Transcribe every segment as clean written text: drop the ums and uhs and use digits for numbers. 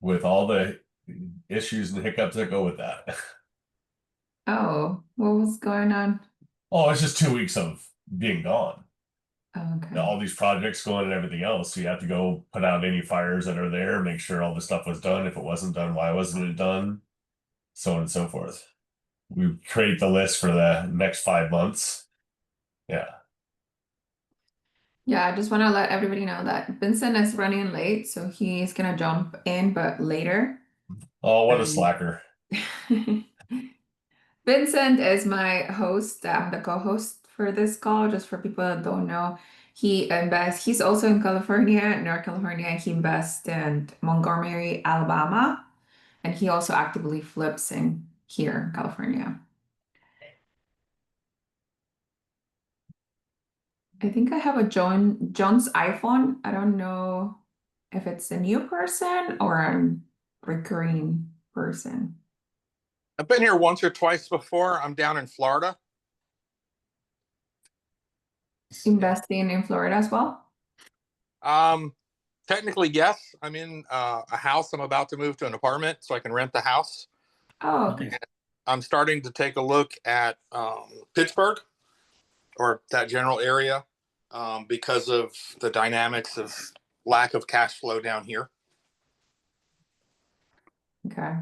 with all the issues and hiccups that go with that. Oh, what was going on? Oh, it's just 2 weeks of being gone. Oh, okay. All these projects going and everything else. So you have to go put out any fires that are there, make sure all the stuff was done. If it wasn't done, why wasn't it done? So on and so forth. We create the list for the next 5 months. Yeah. Yeah, I just want to let everybody know that Vincent is running late, so he's gonna jump in, but later. Oh, what a Um, slacker. Vincent is my host. I'm the co-host for this call, just for people that don't know. He's also in California, North California. He invests in Montgomery, Alabama, and he also actively flips in here in California. I think I have a John's iPhone. I don't know if it's a new person or a recurring person. I've been here once or twice before. I'm down in Florida. Investing in Florida as well? Technically, yes. I'm in a house. I'm about to move to an apartment so I can rent the house. Oh, okay. I'm starting to take a look at Pittsburgh or that general area because of the dynamics of lack of cash flow down here. Okay.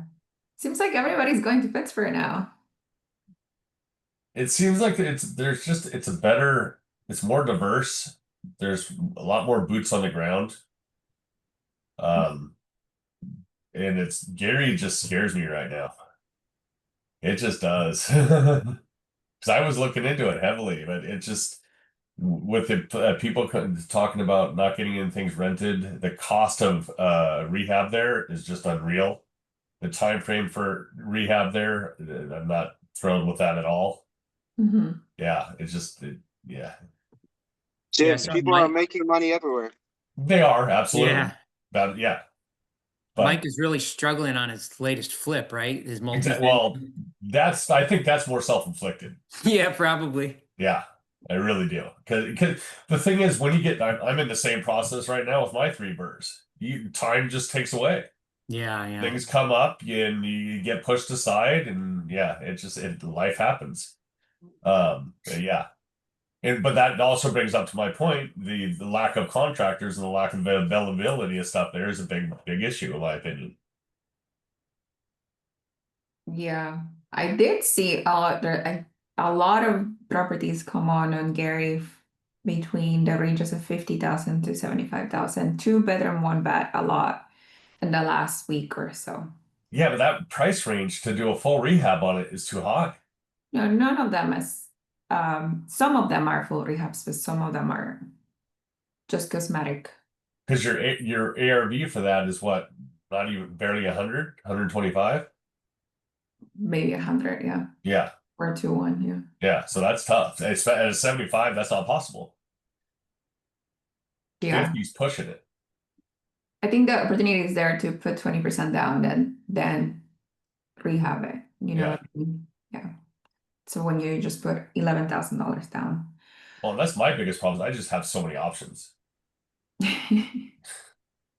Seems like everybody's going to Pittsburgh now. It seems like it's more diverse. There's a lot more boots on the ground. Um, and it's Gary just scares me right now. It just does. Because I was looking into it heavily, but it just with the people talking about not getting any things rented, the cost of rehab there is just unreal. The time frame for rehab there, I'm not thrilled with that at all. Mm-hmm. Yeah, it's just yeah. Jim, so people are making money everywhere. They are absolutely. Yeah. Yeah. But Mike is really struggling on his latest flip, right? His multi. well, I think that's more self-inflicted. Yeah, probably. Yeah, I really do. Because the thing is, when you get, I'm in the same process right now with my 3 burrs. Time just takes away. Yeah. Things come up and you get pushed aside, and yeah, life happens. Yeah. But that also brings up to my point, the lack of contractors and the lack of availability of stuff there is a big issue in my opinion. Yeah, I did see a lot of properties come on Gary between the ranges of 50,000 to 75,000. 2 bedroom, 1 bath, a lot in the last week or so. Yeah, but that price range to do a full rehab on it is too high. No, none of them is. Some of them are full rehabs, but some of them are just cosmetic. Because your ARV for that is what? Not even barely 100, 125? Maybe 100, yeah. Yeah. Or 2-1, yeah. Yeah, so that's tough. At a 75, that's not possible. Yeah. 50's pushing it. I think the opportunity is there to put 20% down and then rehab it. You know Yeah. what I mean? Yeah. So when you just put $11,000 down. Well, that's my biggest problem. I just have so many options.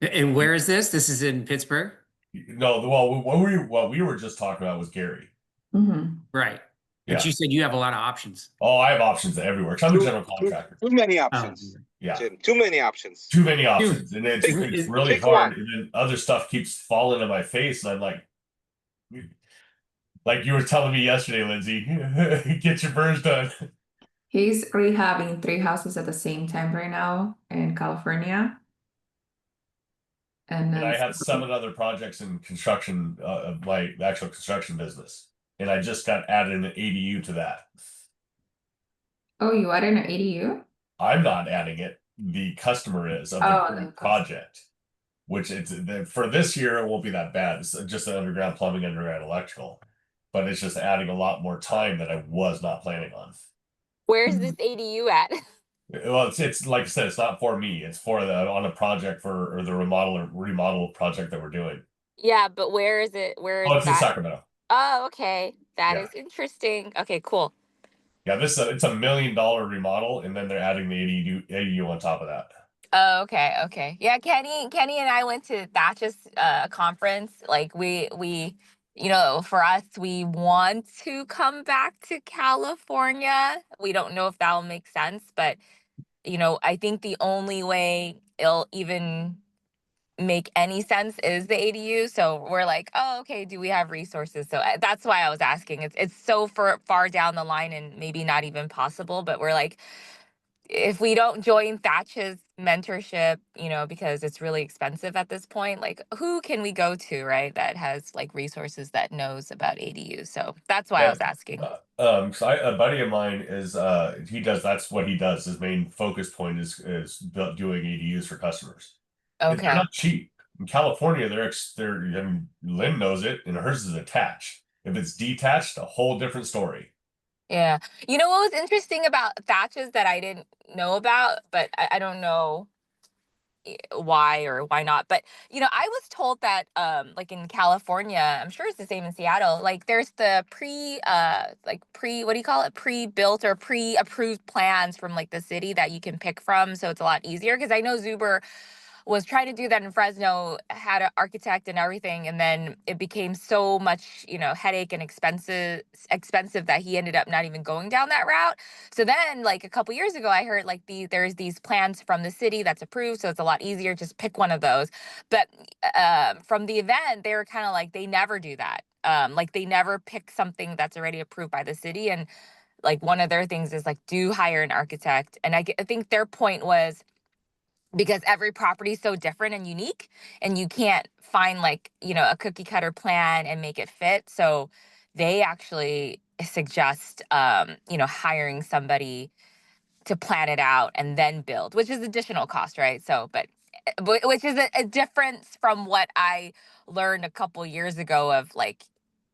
And where is this? This is in Pittsburgh? No, well, what we were just talking about was Gary. Mm-hmm. Right. But Yeah. you said you have a lot of options. Oh, I have options everywhere. 'Cause I'm a general contractor. Too many options. Yeah. Jim, too many options. Too many options. And it's really pick hard. one. And then other stuff keeps falling in my face. And I'm like you were telling me yesterday, Lindsay, get your burns done. He's rehabbing 3 houses at the same time right now in California. And And I then have 7 other projects in construction of my actual construction business. And I just got added an ADU to that. oh, you added an ADU? I'm not adding it. The customer is of the Oh, current the project, which for this year, it won't be that bad. It's just an underground plumbing, underground electrical, but it's just adding a lot more time that I was not planning on. Where's this ADU at? Well, it's like I said, it's not for me. It's for on a project or the remodel project that we're doing. Yeah, but where is it? Where Oh, is it's in that? Sacramento. Oh, okay. That Yeah. is interesting. Okay, cool. Yeah, it's a $1 million remodel, and then they're adding the ADU on top of that. Oh, okay, okay. Yeah, Kenny and I went to Thatch's conference. Like we you know, for us, we want to come back to California. We don't know if that'll make sense, but you know, I think the only way it'll even make any sense is the ADU. So we're like, oh, okay, do we have resources? So that's why I was asking. It's so far down the line and maybe not even possible, but we're like, if we don't join Thatch's mentorship, you know, because it's really expensive at this point, like who can we go to, right? That has like resources that knows about ADU. So that's why I Yeah. was asking. So a buddy of mine is that's what he does. His main focus point is doing ADUs for customers. And they're Okay. not cheap. In California, they're I mean, Lynn knows it, and hers is attached. If it's detached, a whole different story. Yeah. You know what was interesting about Thatch's that I didn't know about, but I don't know why or why not. But you know, I was told that like in California, I'm sure it's the same in Seattle, like there's the pre what do you call it? Pre-built or pre-approved plans from like the city that you can pick from. So it's a lot easier. Because I know Zuber was trying to do that in Fresno, had an architect and everything, and then it became so much, you know, headache and expensive that he ended up not even going down that route. So then, like a couple years ago, I heard like there's these plans from the city that's approved, so it's a lot easier. Just pick one of those. But from the event, they were kind of like they never do that. Like they never pick something that's already approved by the city, and like one of their things is like do hire an architect. And I think their point was because every property is so different and unique and you can't find like, you know, a cookie cutter plan and make it fit. So they actually suggest you know, hiring somebody to plan it out and then build, which is additional cost, right? So which is a difference from what I learned a couple years ago of like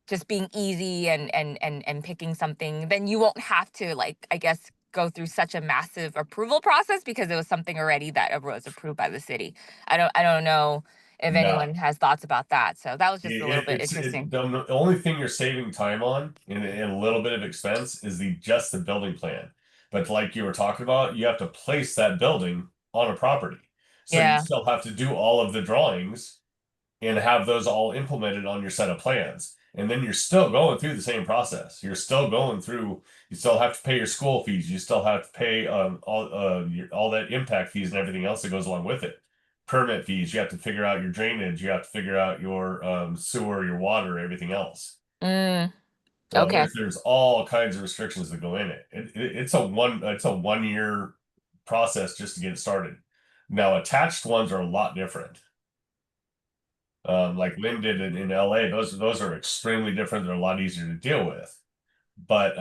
just being easy and picking something. Then you won't have to, like, I guess, go through such a massive approval process because it was something already that was approved by the city. I don't know if Yeah. anyone has thoughts about that. So that was just a little bit It's interesting. the only thing you're saving time on and a little bit of expense is just the building plan. But like you were talking about, you have to place that building on a property. So you Yeah. still have to do all of the drawings and have those all implemented on your set of plans. And then you're still going through the same process. You're still going through, you still have to pay your school fees. You still have to pay all that impact fees and everything else that goes along with it. Permit fees, you have to figure out your drainage, you have to figure out your sewer, your water, everything else. Mm, So okay. there's all kinds of restrictions that go in it. It's a 1 year process just to get it started. Now attached ones are a lot different. Like Lynn did in LA, those are extremely different. They're a lot easier to deal with. But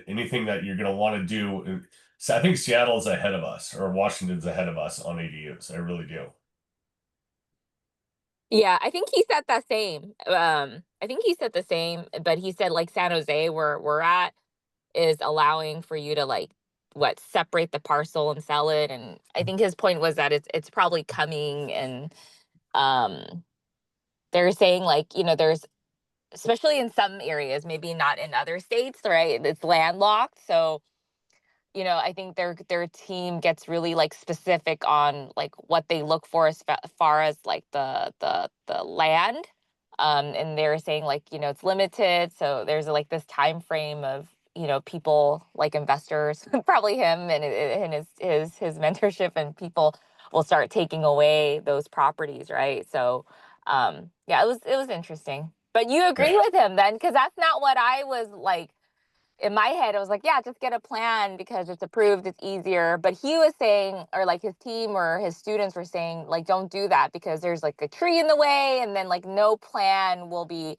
anything that you're going to want to do, so I think Seattle's ahead of us, or Washington's ahead of us on ADUs. I really do. Yeah, I think he said the same. I think he said the same, but he said like San Jose, where we're at, is allowing for you to like what separate the parcel and sell it. And I think his point was that it's probably coming. And um they're saying like, you know, there's especially in some areas, maybe not in other states, right? It's landlocked. So, you know, I think their team gets really like specific on like what they look for as far as like the land. And they're saying like, you know, it's limited. So there's like this time frame of, you know, people like investors, probably him and his mentorship, and people will start taking away those properties, right? So yeah, it was interesting. But you agree Yeah. with him then, because that's not what I was like in my head. I was like, yeah, just get a plan because it's approved, it's easier. But he was saying, or like his team or his students were saying, like, don't do that because there's like a tree in the way, and then like no plan will be,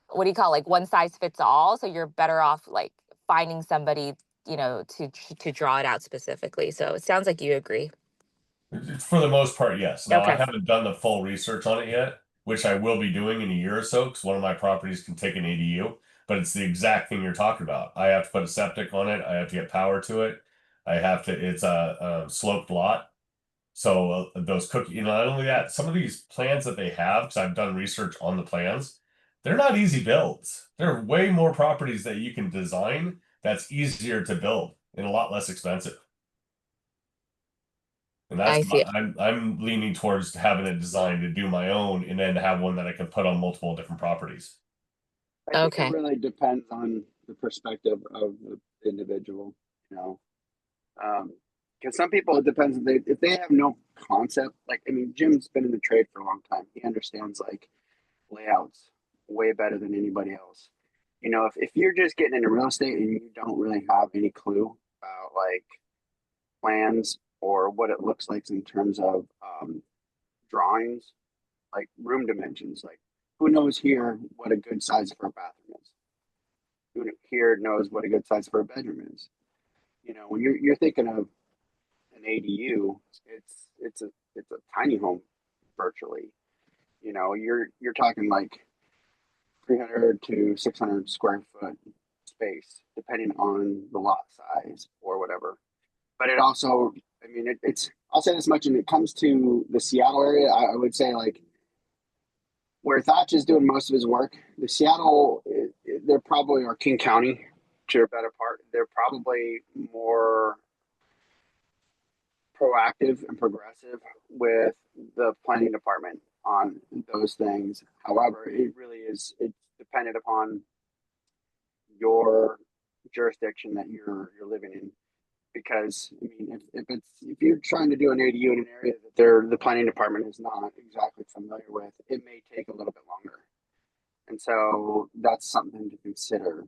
what do you call it, like one size fits all. So you're better off like finding somebody, you know, to draw it out specifically. So it sounds like you agree. For the most part, yes. Now I Okay. haven't done the full research on it yet, which I will be doing in a year or so, because one of my properties can take an ADU, but it's the exact thing you're talking about. I have to put a septic on it. I have to get power to it. It's a sloped lot. So those cookie, you know, not only that, some of these plans that they have, because I've done research on the plans, they're not easy builds. There are way more properties that you can design that's easier to build and a lot less expensive. And I that's see. I'm leaning towards having it designed to do my own and then have one that I can put on multiple different properties. I think it Okay. really depends on the perspective of the individual, you know. Because some people, it depends if they have no concept. Like, I mean, Jim's been in the trade for a long time. He understands like layouts way better than anybody else. You know, if you're just getting into real estate and you don't really have any clue about like plans or what it looks like in terms of drawings, like room dimensions, like who knows here what a good size for a bathroom is? Who here knows what a good size for a bedroom is? You know, when you're thinking of an ADU, it's a tiny home virtually. You know, you're talking like 300 to 600 square foot space, depending on the lot size or whatever. But it also, I mean, it's. I'll say this much: when it comes to the Seattle area, I would say like where Thatch is doing most of his work, the Seattle, they're probably, or King County, to a better part, they're probably more proactive and progressive with the planning department on those things. However, it really is, it's dependent upon your jurisdiction that you're living in. Because I mean, if you're trying to do an ADU in an area that the planning department is not exactly familiar with, it may take a little bit longer. And so that's something to consider.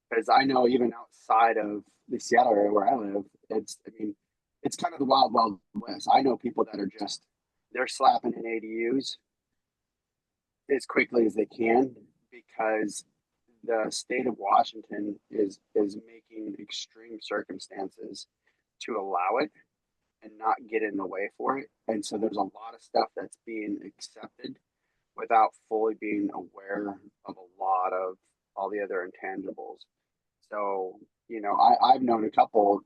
Because I know even outside of the Seattle area where I live, I mean, it's kind of the wild, wild west. I know people that are just, they're slapping in ADUs as quickly as they can because the state of Washington is making extreme circumstances to allow it and not get in the way for it. And so there's a lot of stuff that's being accepted without fully being aware of a lot of all the other intangibles. So, you know, I've known a couple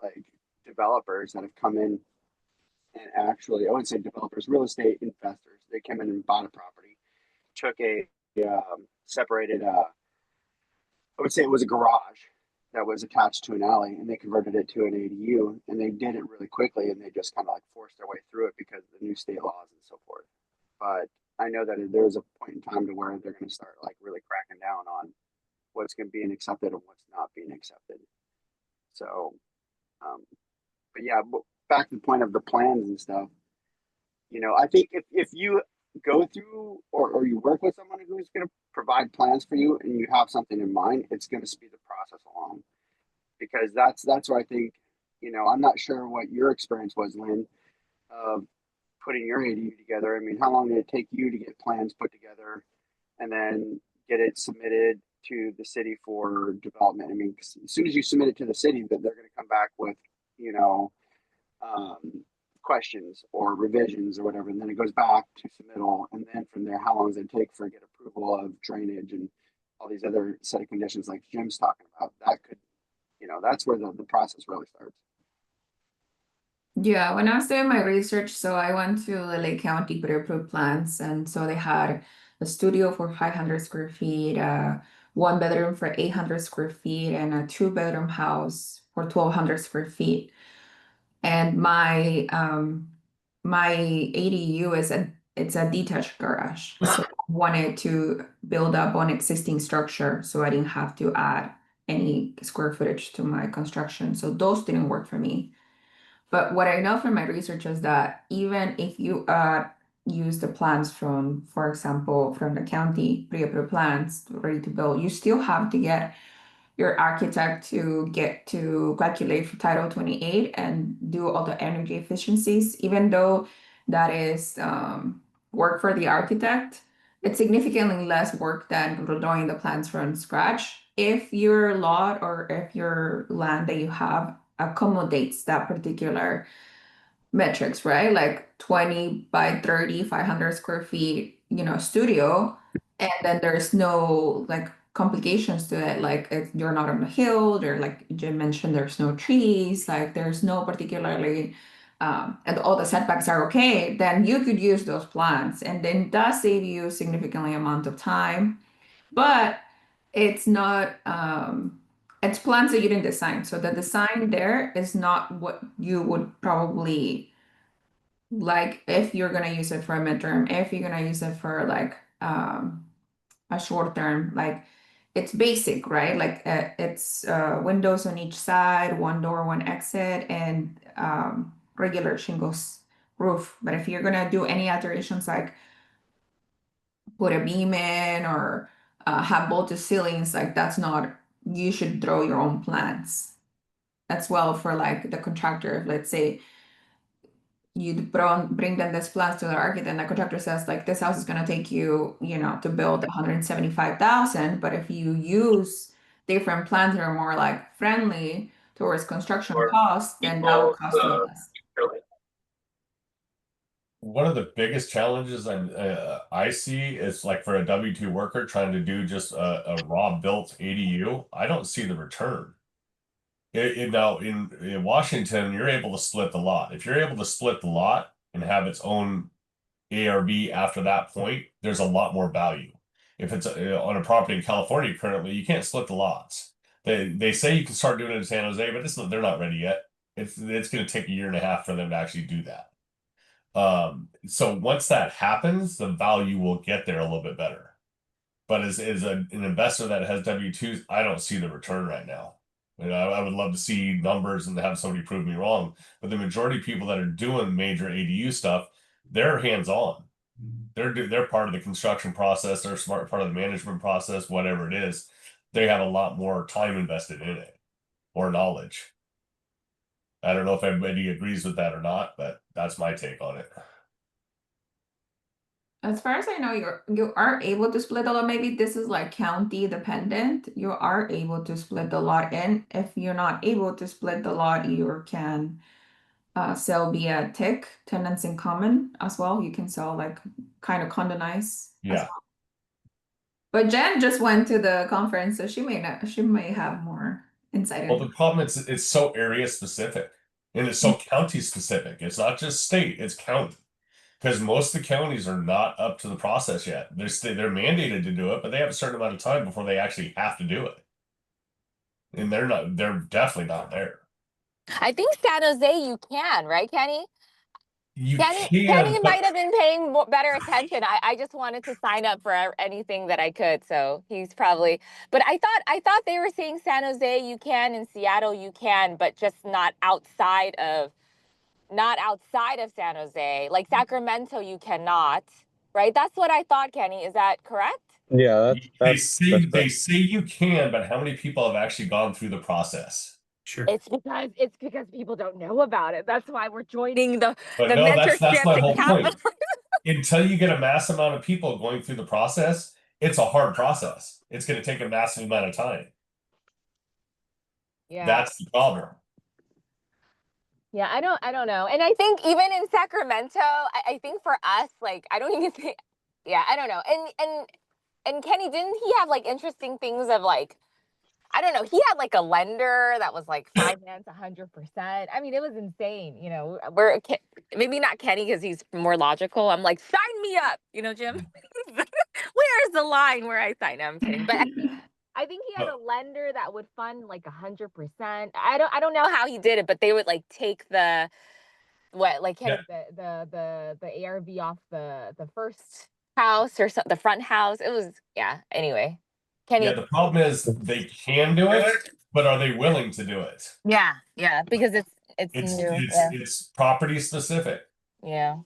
like developers that have come in and actually, I wouldn't say developers, real estate investors. They came in and bought a property, took a separated, I would say it was a garage that was attached to an alley, and they converted it to an ADU, and they did it really quickly, and they just kind of like forced their way through it because of the new state laws and so forth. But I know that there's a point in time to where they're going to start like really cracking down on what's going to be accepted and what's not being accepted. So, but yeah, back to the point of the plans and stuff. You know, I think if you go through or you work with someone who's going to provide plans for you and you have something in mind, it's going to speed the process along. Because that's what I think. You know, I'm not sure what your experience was, Lynn, of putting your ADU together. I mean, how long did it take you to get plans put together and then get it submitted to the city for development? I mean, as soon as you submit it to the city, that they're going to come back with, you know, questions or revisions or whatever, and then it goes back to submittal, and then from there, how long does it take for get approval of drainage and all these other set of conditions like Jim's talking about? That could, you know, that's where the process really starts. Yeah, when I was doing my research, so I went to LA County pre-approved plans, and so they had a studio for 500 square feet, one bedroom for 800 square feet, and a two-bedroom house for 1,200 square feet. And my ADU it's a detached garage, so I wanted to build up on existing structure, so I didn't have to add any square footage to my construction. So those didn't work for me. But what I know from my research is that even if you use the plans from, for example, from the county pre-approved plans ready to build, you still have to get your architect to get to calculate for Title 28 and do all the energy efficiencies, even though that is work for the architect. It's significantly less work than drawing the plans from scratch. If your lot or if your land that you have accommodates that particular metrics, right? Like 20 by 30, 500 square feet, studio. And then there's no like complications to it. Like you're not on a hill, there, like Jim mentioned, there's no trees, like there's no particularly, and all the setbacks are okay, then you could use those plants. And then it does save you significantly amount of time, but it's not, it's plants that you didn't design. So the design there is not what you would probably like if you're gonna use it for a midterm, if you're gonna use it for like a short term, like it's basic, right? Like it's windows on each side, one door, one exit, and regular shingles roof. But if you're gonna do any alterations like put a beam in or have bolted ceilings, like that's not, you should draw your own plans as well for like the contractor. Let's say you bring them this plans to the architect and the contractor says like this house is going to take you, you know, to build 175,000, but if you use different plans that are more like friendly towards construction costs, then that will cost you less. One of the biggest challenges I see is like for a W-2 worker trying to do just a raw built ADU. I don't see the return. Now in Washington, you're able to split the lot. If you're able to split the lot and have its own ARV after that point, there's a lot more value. If it's on a property in California currently, you can't split the lots. They say you can start doing it in San Jose, but they're not ready yet. It's going to take a year and a half for them to actually do that. So once that happens, the value will get there a little bit better. But as an investor that has W-2s, I don't see the return right now. You know, I would love to see numbers and have somebody prove me wrong. But the majority of people that are doing major ADU stuff, they're hands-on. They're part of the construction process, they're smart part of the management process, whatever it is. They have a lot more time invested in it or knowledge. I don't know if everybody agrees with that or not, but that's my take on it. As far as I know, you are able to split the lot. Maybe this is like county dependent. You are able to split the lot in. If you're not able to split the lot, you can sell via TIC, tenants in common as well. You can sell like kind of condonize as Yeah. well. But Jen just went to the conference, so she may have more insight. Well, the problem is it's so area specific and it's so county specific. It's not just state, it's county. Because most of the counties are not up to the process yet. They're mandated to do it, but they have a certain amount of time before they actually have to do it. And they're definitely not there. I think San Jose you can, right, Kenny? You Kenny can, might have been paying better attention. I just wanted to sign up for anything that I could, so he's probably. But I thought they were saying San Jose you can, and Seattle you can, but just not outside of San Jose. Like Sacramento you cannot, right? That's what I thought, Kenny. Is that correct? Yeah, they say you can, but how many people have actually gone through the process? Sure. It's because people don't know about it. That's why we're joining the But no, that's mentorship my to whole capital. point. Until you get a mass amount of people going through the process, it's a hard process. It's going to take a massive amount of time. Yeah. That's the problem. Yeah, I don't know. And I think even in Sacramento, I think for us, like, I don't even think, yeah, I don't know. And Kenny, didn't he have like interesting things of like, I don't know, he had like a lender that was like finance 100%. I mean, it was insane, you know, maybe not Kenny because he's more logical. I'm like, sign me up, you know, Jim. Where's the line where I sign? No, I'm kidding. But I think he had a lender that would fund like 100%. I don't know how he did it, but they would like take the ARV off the first house or the front house. It was anyway. Kenny. Yeah, the problem is they can do it, but are they willing to do it? Yeah, because it's property specific. Yeah.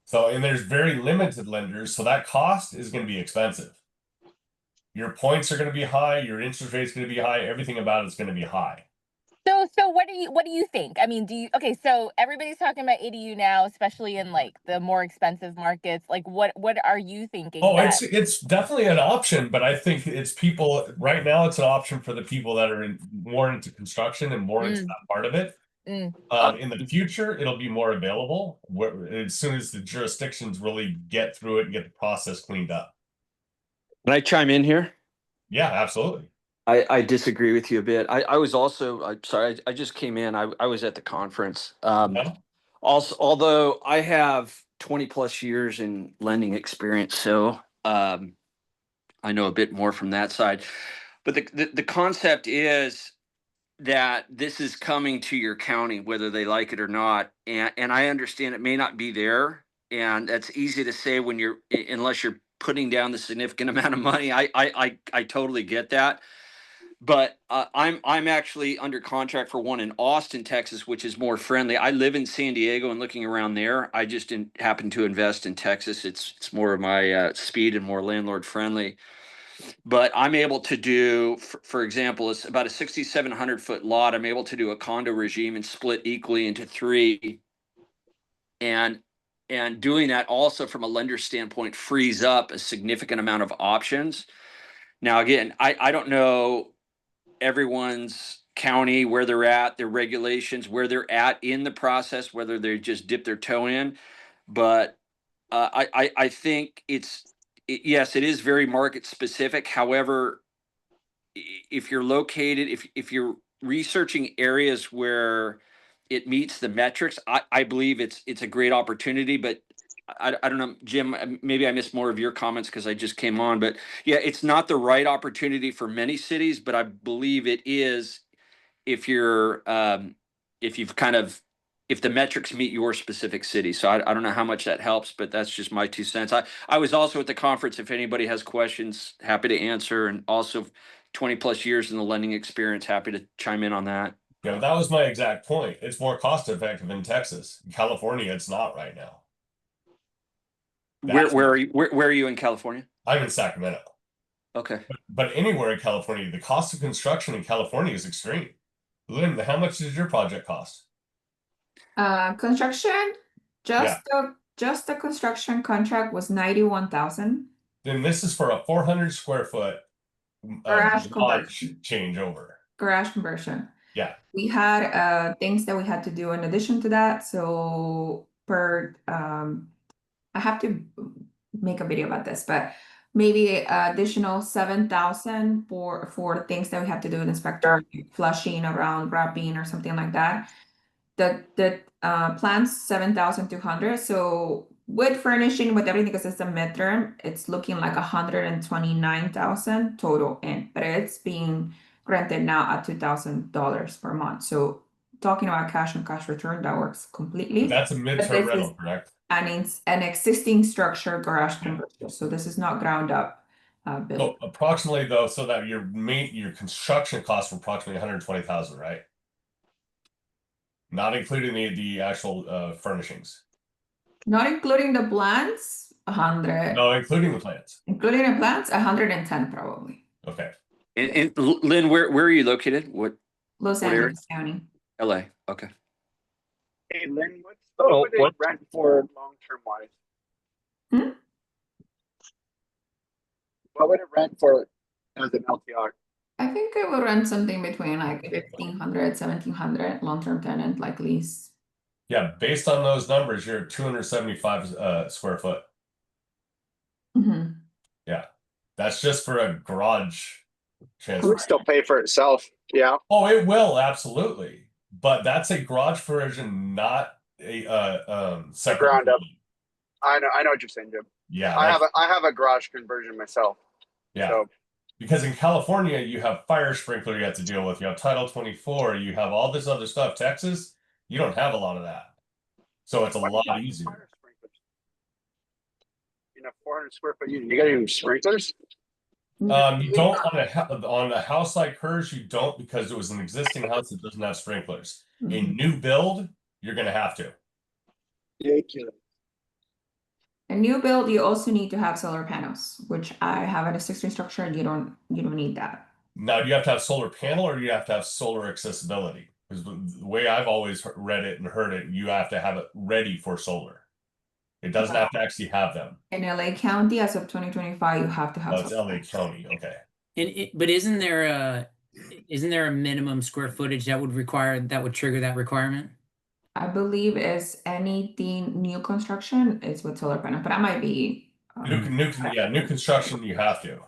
So, and there's very limited lenders, so that cost is going to be expensive. Your points are going to be high, your interest rate is going to be high, everything about it's going to be high. So what do you think? I mean, so everybody's talking about ADU now, especially in like the more expensive markets. Like what are you thinking? Oh, it's definitely an option, but I think it's people right now, it's an option for the people that are more into construction and more into that part of it. In the future, it'll be more available as soon as the jurisdictions really get through it and get the process cleaned up. Can I chime in here? Yeah, absolutely. I disagree with you a bit. I was also, I'm sorry, I just came in. I was at the conference. Also, although I have 20 plus years in lending experience, so I know a bit more from that side. But the concept is that this is coming to your county, whether they like it or not. And I understand it may not be there. And that's easy to say when unless you're putting down the significant amount of money. I totally get that. But I'm actually under contract for one in Austin, Texas, which is more friendly. I live in San Diego and looking around there. I just didn't happen to invest in Texas. It's more of my speed and more landlord friendly. But I'm able to do, for example, it's about a 6,700 foot lot. I'm able to do a condo regime and split equally into 3. And doing that also from a lender standpoint frees up a significant amount of options. Now, again, I don't know everyone's county, where they're at, their regulations, where they're at in the process, whether they just dip their toe in. But I think yes, it is very market specific. However, if you're located, if you're researching areas where it meets the metrics, I believe it's a great opportunity. But I don't know, Jim, maybe I missed more of your comments because I just came on. But yeah, it's not the right opportunity for many cities, but I believe it is if you're if the metrics meet your specific city. So I don't know how much that helps, but that's just my 2 cents. I was also at the conference. If anybody has questions, happy to answer. And also 20 plus years in the lending experience, happy to chime in on that. Yeah, that was my exact point. It's more cost effective in Texas. In California, it's not right now. Where are you in California? I'm in Sacramento. Okay. But anywhere in California, the cost of construction in California is extreme. Lynn, how much does your project cost? Construction, just the construction contract was 91,000. Then this is for a 400 square foot Garage changeover. Garage conversion. Yeah. We had things that we had to do in addition to that. So I have to make a video about this, but maybe additional 7,000 for things that we have to do with inspector, flushing around, wrapping or something like that. The plan's 7,200. So with furnishing, with everything, because it's a midterm, it's looking like 129,000 total in, but it's being granted now at $2,000 per month. So talking about cash on cash return, that works completely. But that's a midterm rental, correct? And it's an existing structure garage conversion. So this is not ground up build. So approximately though, so that your construction costs were approximately 120,000, right? Not including the actual furnishings. Not including the plants, 100. No, including the plants. Including the plants, 110 probably. Okay. And Lynn, where are you located? Los Angeles County. LA. Okay. Hey, Lynn, what would it rent for long-term wise? What would it rent for as an LTR? I think it will rent something between like 1,500, 1,700 long-term tenant, like lease. Yeah, based on those numbers, you're at 275 square foot. Mm-hmm. Yeah, that's just for a garage It transfer. would still pay for itself. Yeah. Oh, it will, absolutely. But that's a garage version, not a separate Ground up. building. I know what you're saying, Jim. Yeah, I have a garage conversion myself. yeah. So Because in California, you have fire sprinkler you have to deal with. You have Title 24. You have all this other stuff. Texas, you don't have a lot of that. So it's a lot easier. fire sprinklers. In a 400 square foot unit, you got any sprinklers? You don't on a house like hers, you don't, because it was an existing house that doesn't have sprinklers. In new build, you're gonna have to. Ridiculous. A new build, you also need to have solar panels, which I have at a 60 structure. You don't need that. Now, do you have to have solar panel or do you have to have solar accessibility? Because the way I've always read it and heard it, you have to have it ready for solar. It doesn't have to actually have them. In LA County, as of 2025, you have to have. Oh, it's LA County, okay. But isn't there a minimum square footage that would trigger that requirement? I believe is anything new construction is with solar panel, but I might be. New construction you have to.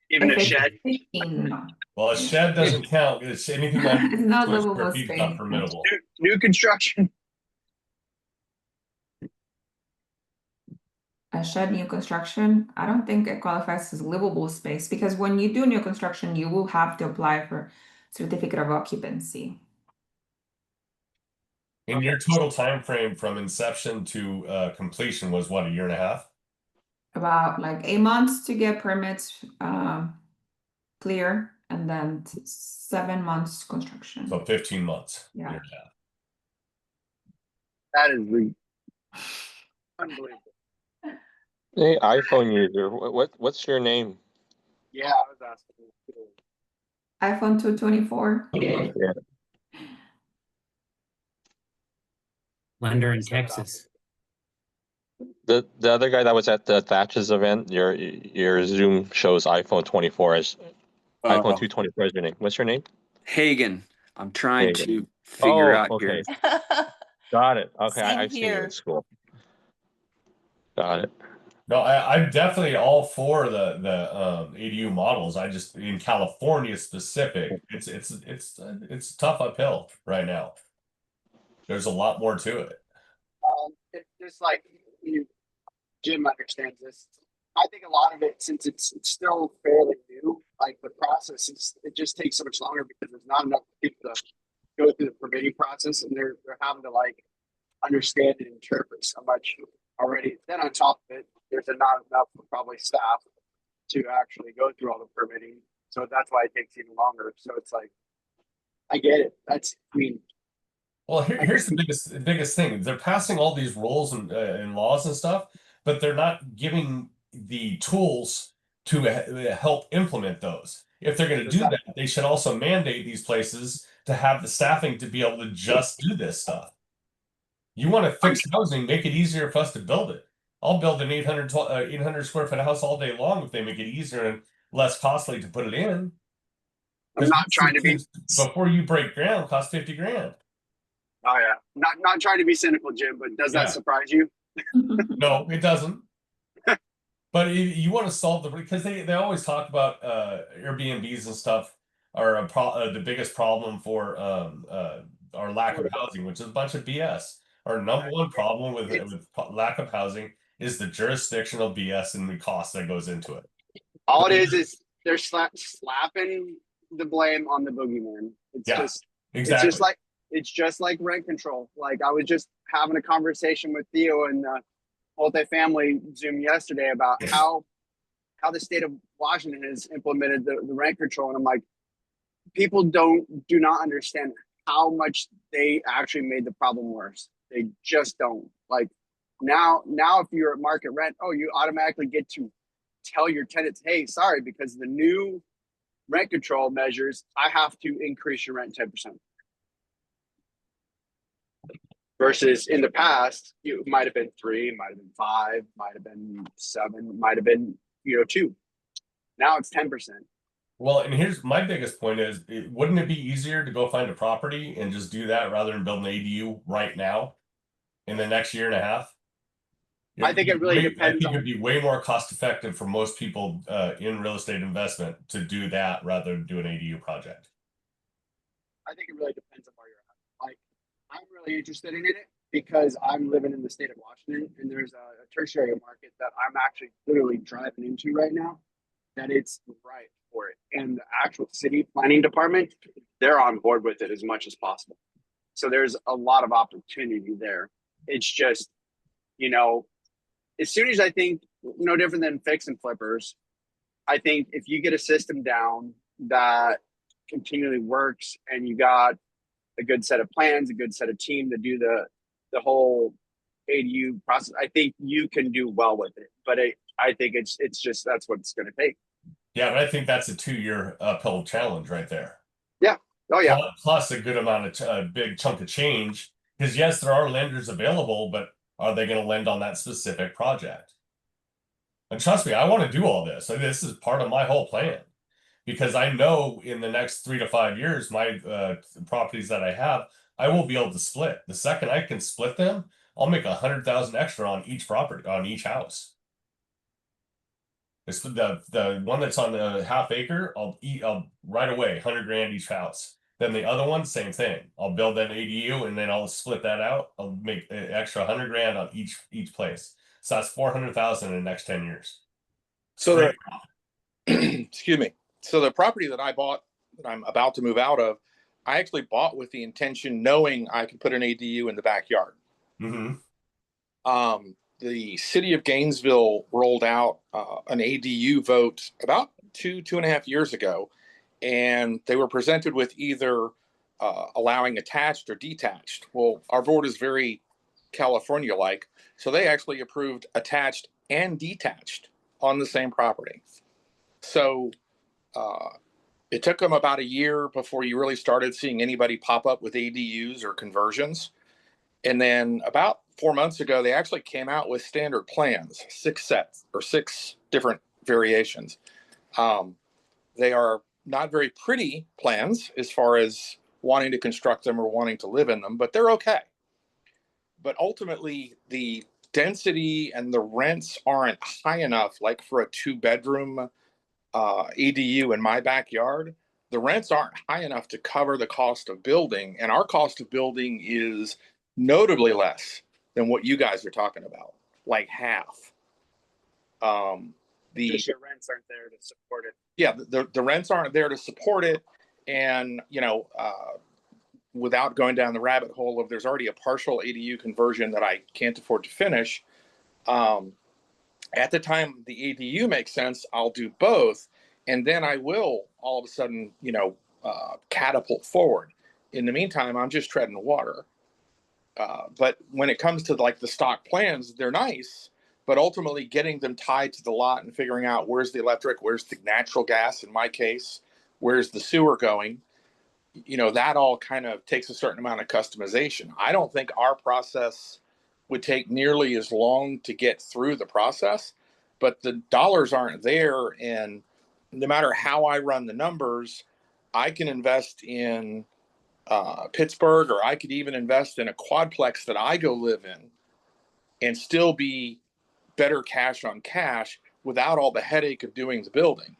Even a shed. 15, no. Well, a shed doesn't count. It's anything that It's not 20 square livable feet is space. not permittable. New construction. A shed new construction, I don't think it qualifies as livable space, because when you do new construction, you will have to apply for certificate of occupancy. And your total time frame from inception to completion was what, a year and a half? About like 8 months to get permits clear, and then 7 months construction. So 15 months. Yeah. Year and a half. That is unbelievable. Hey, iPhone user, what's your name? Yeah, I was asking. iPhone 224. Lender in Texas. The other guy that was at the Thatches event, your Zoom shows iPhone 24 as iPhone 224 is your name. What's your name? Hagen. I'm trying Hagen. to figure out okay. here. Got it. Okay, Same I've seen you here. at school. Got it. No, I'm definitely all for the ADU models. I just, in California specific, it's tough uphill right now. There's a lot more to it. It's just like Jim understands this. I think a lot of it, since it's still fairly new, like the process it just takes so much longer because there's not enough people to go through the permitting process, and they're having to like understand and interpret so much already. Then on top of it, there's not enough probably staff to actually go through all the permitting, so that's why it takes even longer. So it's like, I get it. Well, here's the biggest thing. They're passing all these rules and laws and stuff, but they're not giving the tools to help implement those. If they're going to do that, they should also mandate these places to have the staffing to be able to just do this stuff. You want to fix housing, make it easier for us to build it. I'll build an 800 square foot house all day long if they make it easier and less costly to put it in. I'm not trying to be. Before you break ground, costs 50 grand. Oh yeah, not trying to be cynical, Jim, but does that surprise you? No, it doesn't. But you want to solve because they always talk about Airbnbs and stuff are the biggest problem for our lack of housing, which is a bunch of BS. Our number one problem with lack of housing is the jurisdictional BS and the cost that goes into it. All it is they're slapping the blame on the boogeyman. It's just like rent control. Like I was just having a conversation with Theo and multifamily Zoom yesterday about how the state of Washington has implemented the rent control, and I'm like, people do not understand how much they actually made the problem worse. They just don't. Like now if you're at market rent, you automatically get to tell your tenants, hey, sorry, because of the new rent control measures, I have to increase your rent 10%. Versus in the past, it might have been 3, might have been 5, might have been 7, might have been 2. Now it's 10%. Well, and here's my biggest point is, wouldn't it be easier to go find a property and just do that rather than build an ADU right now in the next year and a half? I think it really depends. I think it'd be way more cost effective for most people in real estate investment to do that rather than do an ADU project. I think it really depends on where you're at. Like, I'm really interested in it because I'm living in the state of Washington, and there's a tertiary market that I'm actually literally driving into right now that it's right for it. And the actual city planning department, they're on board with it as much as possible. So there's a lot of opportunity there. It's just, as soon as I think, no different than fix and flippers, I think if you get a system down that continually works and you got a good set of plans, a good set of team to do the whole ADU process, I think you can do well with it. But I think it's just, that's what it's going to take. Yeah, but I think that's a 2-year uphill challenge right there. Yeah. Oh yeah. Plus a good amount of big chunk of change, because yes, there are lenders available, but are they going to lend on that specific project? And trust me, I want to do all this. This is part of my whole plan, because I know in the next 3 to 5 years, my properties that I have, I will be able to split. The second I can split them, I'll make 100,000 extra on each property, on each house. It's the one that's on the half acre. I'll right away 100 grand each house. Then the other one, same thing. I'll build that ADU and then I'll split that out. I'll make an extra 100 grand on each place. So that's 400,000 in the next 10 years. So excuse me. So the property that I bought that I'm about to move out of, I actually bought with the intention knowing I could put an ADU in the backyard. Mm-hmm. The city of Gainesville rolled out an ADU vote about 2.5 years ago, and they were presented with either allowing attached or detached. Well, our board is very California-like, so they actually approved attached and detached on the same property. So it took them about a year before you really started seeing anybody pop up with ADUs or conversions. And then about 4 months ago, they actually came out with standard plans, 6 sets or 6 different variations. They are not very pretty plans as far as wanting to construct them or wanting to live in them, but they're okay. But ultimately, the density and the rents aren't high enough, like for a 2-bedroom ADU in my backyard. The rents aren't high enough to cover the cost of building, and our cost of building is notably less than what you guys are talking about, like half. Just your rents aren't there to support it. Yeah, the rents aren't there to support it, and without going down the rabbit hole of there's already a partial ADU conversion that I can't afford to finish. At the time the ADU makes sense, I'll do both, and then I will all of a sudden, catapult forward. In the meantime, I'm just treading water. But when it comes to like the stock plans, they're nice, but ultimately getting them tied to the lot and figuring out where's the electric, where's the natural gas in my case, where's the sewer going, that all kind of takes a certain amount of customization. I don't think our process would take nearly as long to get through the process, but the dollars aren't there. And no matter how I run the numbers, I can invest in Pittsburgh, or I could even invest in a quadplex that I go live in and still be better cash on cash without all the headache of doing the building.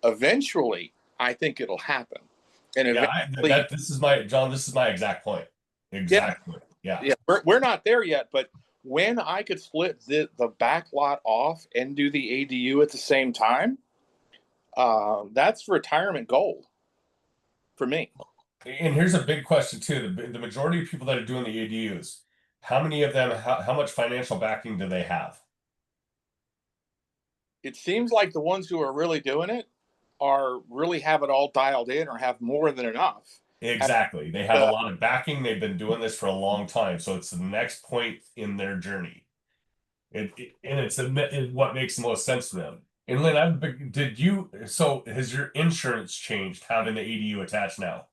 Eventually, I think it'll happen. And eventually, This is my exact point. Exactly. Yeah. We're not there yet, but when I could split the back lot off and do the ADU at the same time, that's retirement gold for me. And here's a big question too. The majority of people that are doing the ADUs, how many of them, how much financial backing do they have? It seems like the ones who are really doing it really have it all dialed in or have more than enough. Exactly. They have a lot of backing. They've been doing this for a long time. So it's the next point in their journey. It's what makes the most sense to them. And Lynn, has your insurance changed having the ADU attached now?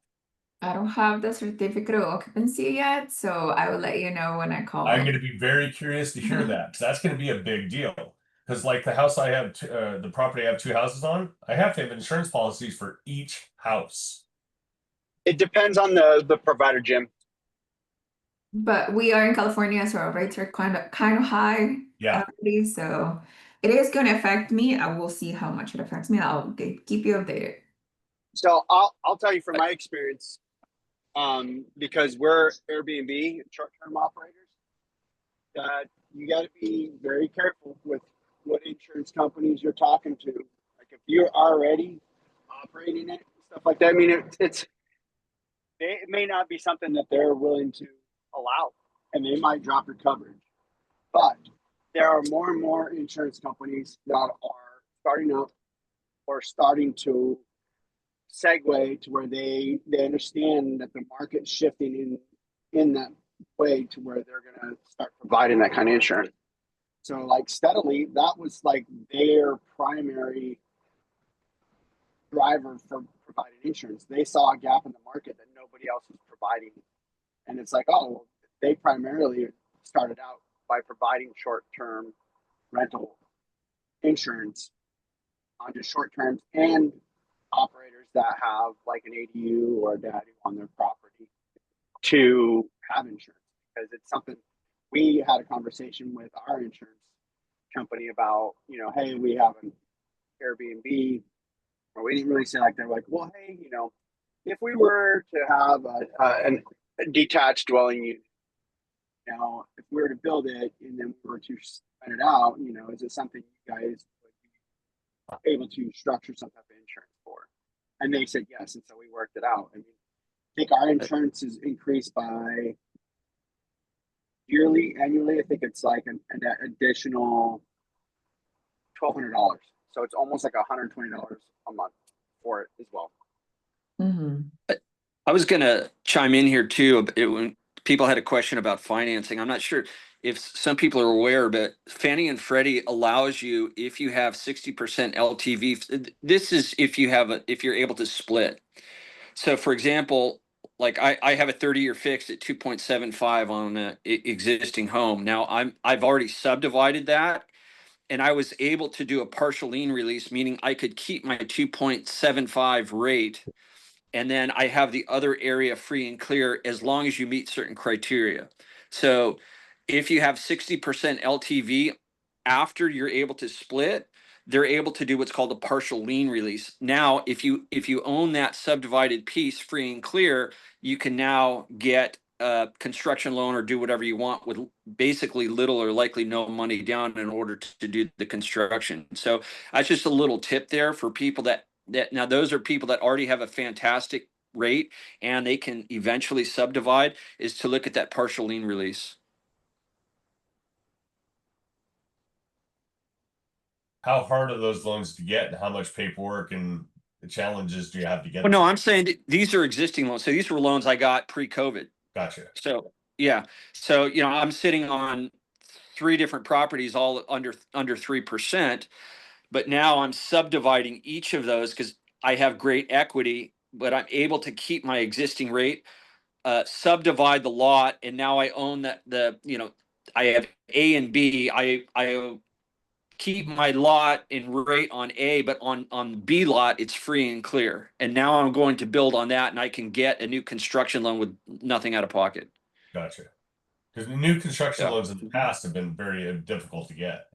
I don't have the certificate of occupancy yet, so I will let you know when I call. I'm going to be very curious to hear that, because that's going to be a big deal. Because like the house I have, the property I have 2 houses on, I have to have insurance policies for each house. It depends on the provider, Jim. But we are in California, so our rates are kind of high. Yeah. Already, so it is going to affect me. I will see how much it affects me. I'll keep you updated. So I'll tell you from my experience, because we're Airbnb short-term operators, that you got to be very careful with what insurance companies you're talking to. Like if you're already operating it, stuff like that. I mean, it may not be something that they're willing to allow, and they might drop your coverage. But there are more and more insurance companies that are starting up or starting to segue to where they understand that the market's shifting in that way to where they're going to start providing that kind of insurance. So like steadily, that was like their primary driver for providing insurance. They saw a gap in the market that nobody else was providing. And it's like, oh, they primarily started out by providing short-term rental insurance on just short terms, and operators that have like an ADU or a daddy on their property to have insurance, because it's something we had a conversation with our insurance company about, hey, we have an Airbnb, or we didn't really say like, they're like, well, hey, if we were to have a detached dwelling unit, if we were to build it and then we were to rent it out, is it something you guys would be able to structure some type of insurance for? And they said yes, and so we worked it out. I mean, I think our insurance is increased by annually. I think it's like an additional $1,200. So it's almost like $120 a month for it as well. Mhm. I was going to chime in here too. When people had a question about financing, I'm not sure if some people are aware, but Fannie and Freddie allows you, if you have 60% LTV, this is if you're able to split. So for example, like I have a 30-year fixed at 2.75 on an existing home. Now I've already subdivided that, and I was able to do a partial lien release, meaning I could keep my 2.75 rate, and then I have the other area free and clear as long as you meet certain criteria. So if you have 60% LTV after you're able to split, they're able to do what's called a partial lien release. Now, if you own that subdivided piece free and clear, you can now get a construction loan or do whatever you want with basically little or likely no money down in order to do the construction. So that's just a little tip there for people that now those are people that already have a fantastic rate and they can eventually subdivide, is to look at that partial lien release. How hard are those loans to get, and how much paperwork and the challenges do you have to get Well, no, them? I'm saying these are existing loans. So these were loans I got pre-COVID. Gotcha. So yeah, so I'm sitting on 3 different properties, all under 3%, but now I'm subdividing each of those because I have great equity, but I'm able to keep my existing rate, subdivide the lot, and now I own I have A and B. I keep my lot in rate on A, but on B lot it's free and clear. And now I'm going to build on that, and I can get a new construction loan with nothing out of pocket. Gotcha. Because new construction Yeah. loans in the past have been very difficult to get.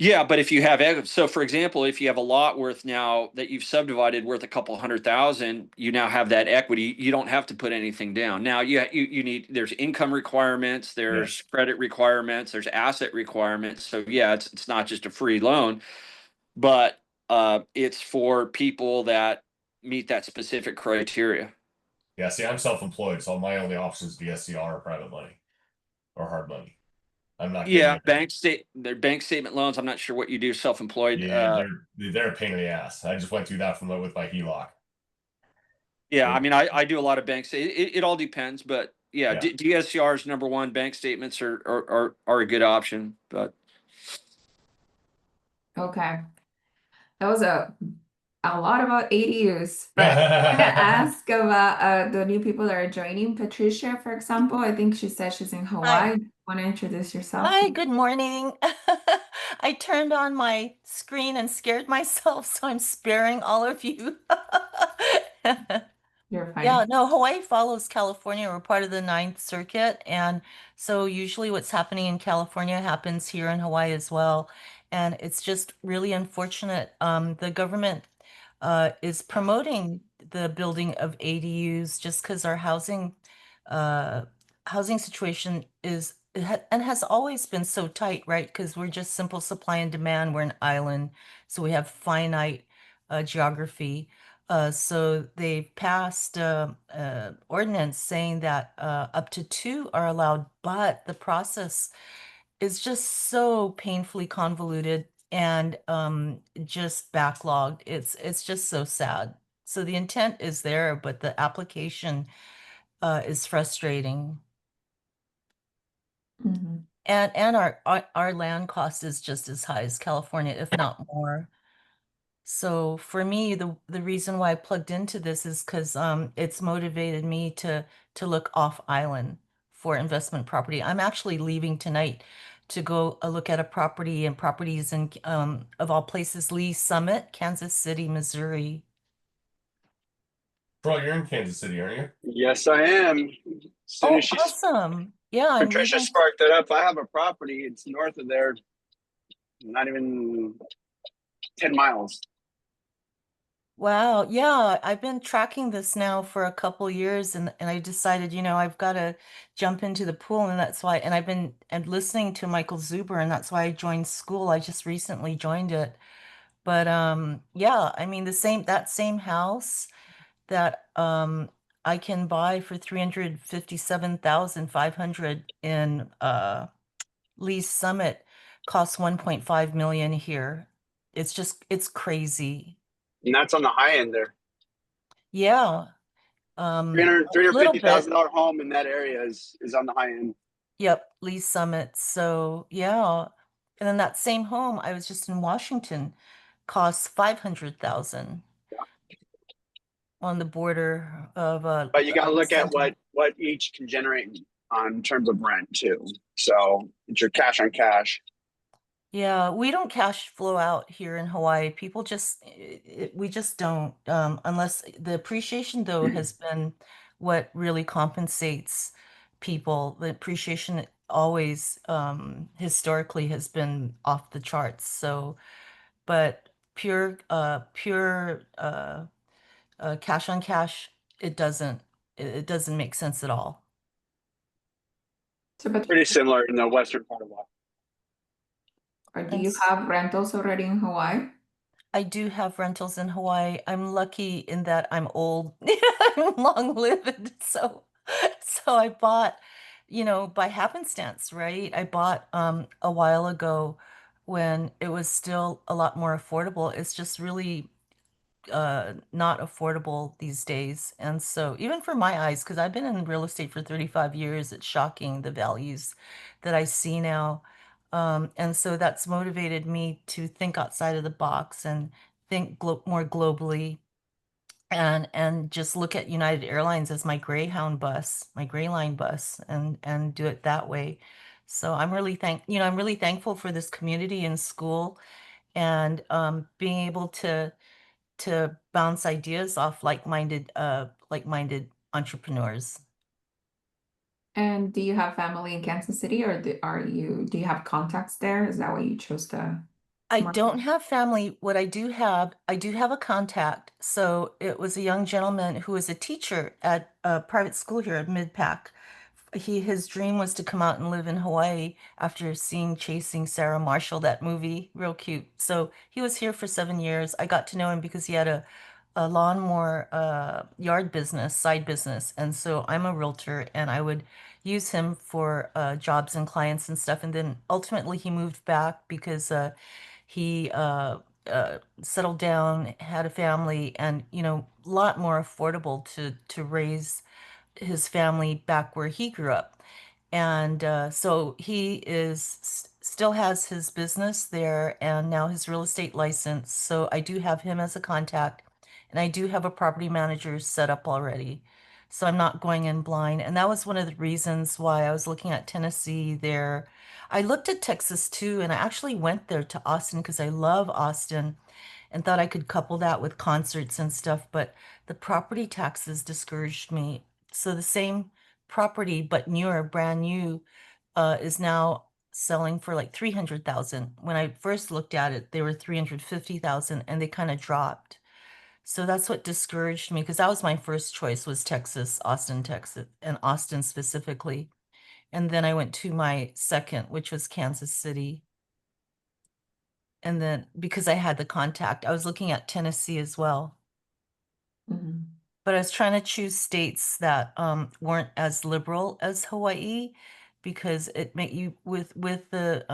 Yeah, but if you have, so for example, if you have a lot worth now that you've subdivided worth a couple $100,000, you now have that equity. You don't have to put anything down. Now you need, there's income requirements, there's credit requirements, there's asset requirements. So yeah, it's not just a free loan, but it's for people that meet that specific criteria. Yeah, see, I'm self-employed, so my only options to get SCR are private money or hard money. I'm not getting Yeah, they're bank statement loans. I'm not sure what you do self-employed. Yeah, they're a pain in the ass. I just went through that with my HELOC. Yeah, I mean, I do a lot of banks. It all depends, but yeah, Yeah. DSCR's #1. Bank statements are a good option, but Okay. That was a lot about ADUs, but I'm gonna ask about the new people that are joining. Patricia, for example, I think she said she's in Hawaii. Want to introduce yourself? Hi, good morning. I turned on my screen and scared myself, so I'm sparing all of you. You're fine. Yeah, no, Hawaii follows California. We're part of the Ninth Circuit. And so usually what's happening in California happens here in Hawaii as well. And it's just really unfortunate. The government is promoting the building of ADUs just because our housing situation is and has always been so tight, right? Because we're just simple supply and demand. We're an island, so we have finite geography. So they've passed ordinance saying that up to 2 are allowed, but the process is just so painfully convoluted and just backlogged. It's just so sad. So the intent is there, but the application is frustrating. Mhm. And our land cost is just as high as California, if not more. So for me, the reason why I plugged into this is because it's motivated me to look off island for investment property. I'm actually leaving tonight to go look at a property and properties in of all places, Lee Summit, Kansas City, Missouri. Bro, you're in Kansas City, aren't you? Yes, I am. Soon Oh, as she's awesome. Yeah, I'm Patricia leaving. sparked that up. I have a property. It's north of there, not even 10 miles. Wow. Yeah, I've been tracking this now for a couple years and I decided, I've got to jump into the pool and that's why and I've been listening to Michael Zuber and that's why I joined school. I just recently joined it. But yeah, I mean that same house that I can buy for 357,500 in Lee's Summit costs 1.5 million here. It's crazy. And that's on the high end there. Yeah. A little bit. $350,000 home in that area is on the high end. Yep, Lee's Summit. So yeah. And then that same home, I was just in Washington, costs 500,000 on the border of But you got to look at Center. what each can generate on terms of rent too. So it's your cash on cash. Yeah, we don't cash flow out here in Hawaii. People just, we just don't, unless the appreciation though has been what really compensates people. The appreciation always, historically has been off the charts. So, but pure cash on cash, it doesn't make sense at all. So, but Pretty similar in the western part of Hawaii. or do you have rentals already in Hawaii? I do have rentals in Hawaii. I'm lucky in that I'm old. I'm long-lived. So I bought, by happenstance, right? I bought a while ago when it was still a lot more affordable. It's just really not affordable these days. And so even for my eyes, because I've been in real estate for 35 years, it's shocking the values that I see now. And so that's motivated me to think outside of the box and think more globally and just look at United Airlines as my Greyhound bus, my Greyline bus, and do it that way. So I'm really I'm really thankful for this community in school and being able to bounce ideas off like-minded entrepreneurs. And do you have family in Kansas City, or do you have contacts there? Is that why you chose to I market? don't have family. What I do have a contact. So it was a young gentleman who was a teacher at a private school here at MidPac. His dream was to come out and live in Hawaii after seeing Chasing Sarah Marshall, that movie, real cute. So he was here for 7 years. I got to know him because he had a lawnmower yard business, side business. And so I'm a realtor and I would use him for jobs and clients and stuff. And then ultimately he moved back because he settled down, had a family, and a lot more affordable to raise his family back where he grew up. And so he still has his business there and now his real estate license. So I do have him as a contact, and I do have a property manager set up already. So I'm not going in blind. And that was one of the reasons why I was looking at Tennessee there. I looked at Texas too, and I actually went there to Austin because I love Austin and thought I could couple that with concerts and stuff, but the property taxes discouraged me. So the same property, but newer, brand new, is now selling for like 300,000. When I first looked at it, they were 350,000 and they kind of dropped. So that's what discouraged me because that was my first choice was Texas, Austin, Texas, and Austin specifically. And then I went to my second, which was Kansas City. And then because I had the contact, I was looking at Tennessee as well. Mhm. But I was trying to choose states that weren't as liberal as Hawaii because it made you with the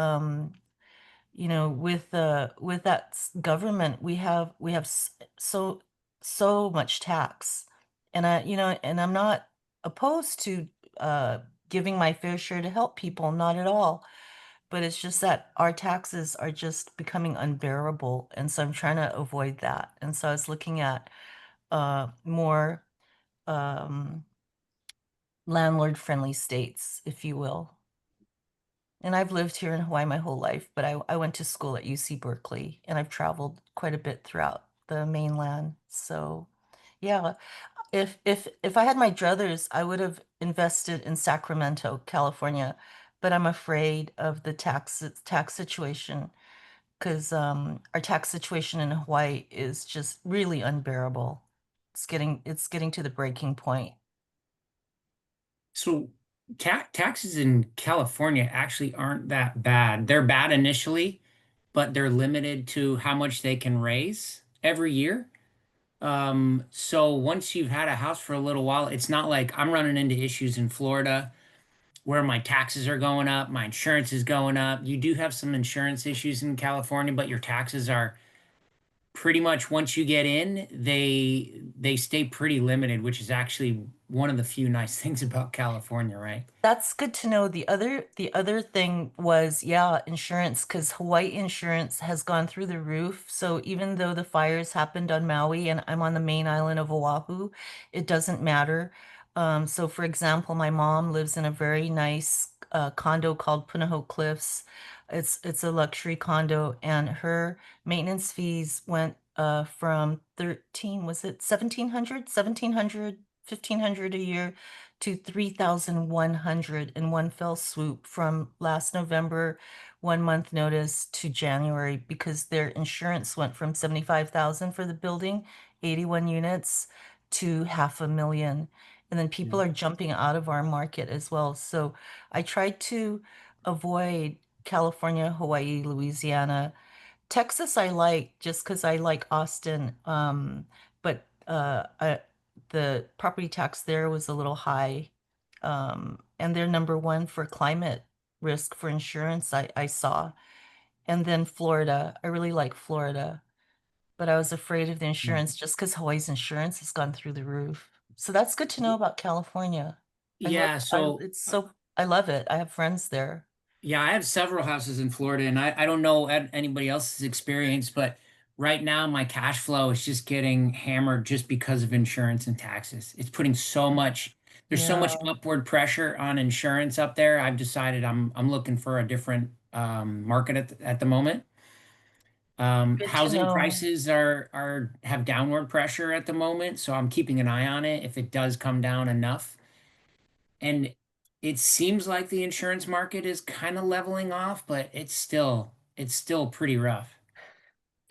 with that government we have so much tax. And I'm not opposed to giving my fair share to help people, not at all. But it's just that our taxes are just becoming unbearable. And so I'm trying to avoid that. And so I was looking at more landlord-friendly states, if you will. And I've lived here in Hawaii my whole life, but I went to school at UC Berkeley, and I've traveled quite a bit throughout the mainland. So, yeah, if I had my druthers, I would have invested in Sacramento, California, but I'm afraid of the tax situation because our tax situation in Hawaii is just really unbearable. It's getting to the breaking point. So taxes in California actually aren't that bad. They're bad initially, but they're limited to how much they can raise every year. So once you've had a house for a little while, it's not like I'm running into issues in Florida where my taxes are going up, my insurance is going up. You do have some insurance issues in California, but your taxes are pretty much, once you get in, they stay pretty limited, which is actually one of the few nice things about California, right? That's good to know. The other thing was, yeah, insurance, because Hawaii insurance has gone through the roof. So even though the fires happened on Maui and I'm on the main island of Oahu, it doesn't matter. So for example, my mom lives in a very nice condo called Punahou Cliffs. It's a luxury condo, and her maintenance fees went from 13, was it 1700, 1500 a year to 3,100 in one fell swoop from last November, 1 month notice, to January, because their insurance went from 75,000 for the building, 81 units, to 500,000. And then people are jumping out of our market as well. So I tried to avoid California, Hawaii, Louisiana. Texas I like just because I like Austin. But the property tax there was a little high. And they're number one for climate risk for insurance, I saw. And then Florida, I really like Florida, but I was afraid of the insurance just because Hawaii's insurance has gone through the roof. So that's good to know about California. Yeah, so I love it. I have friends there. yeah, I have several houses in Florida, and I don't know anybody else's experience, but right now my cash flow is just getting hammered just because of insurance and taxes. It's putting so much, there's so much Yeah. upward pressure on insurance up there. I've decided I'm looking for a different market at the moment. Good to Housing know. prices have downward pressure at the moment, so I'm keeping an eye on it if it does come down enough. And it seems like the insurance market is kind of leveling off, but it's still pretty rough.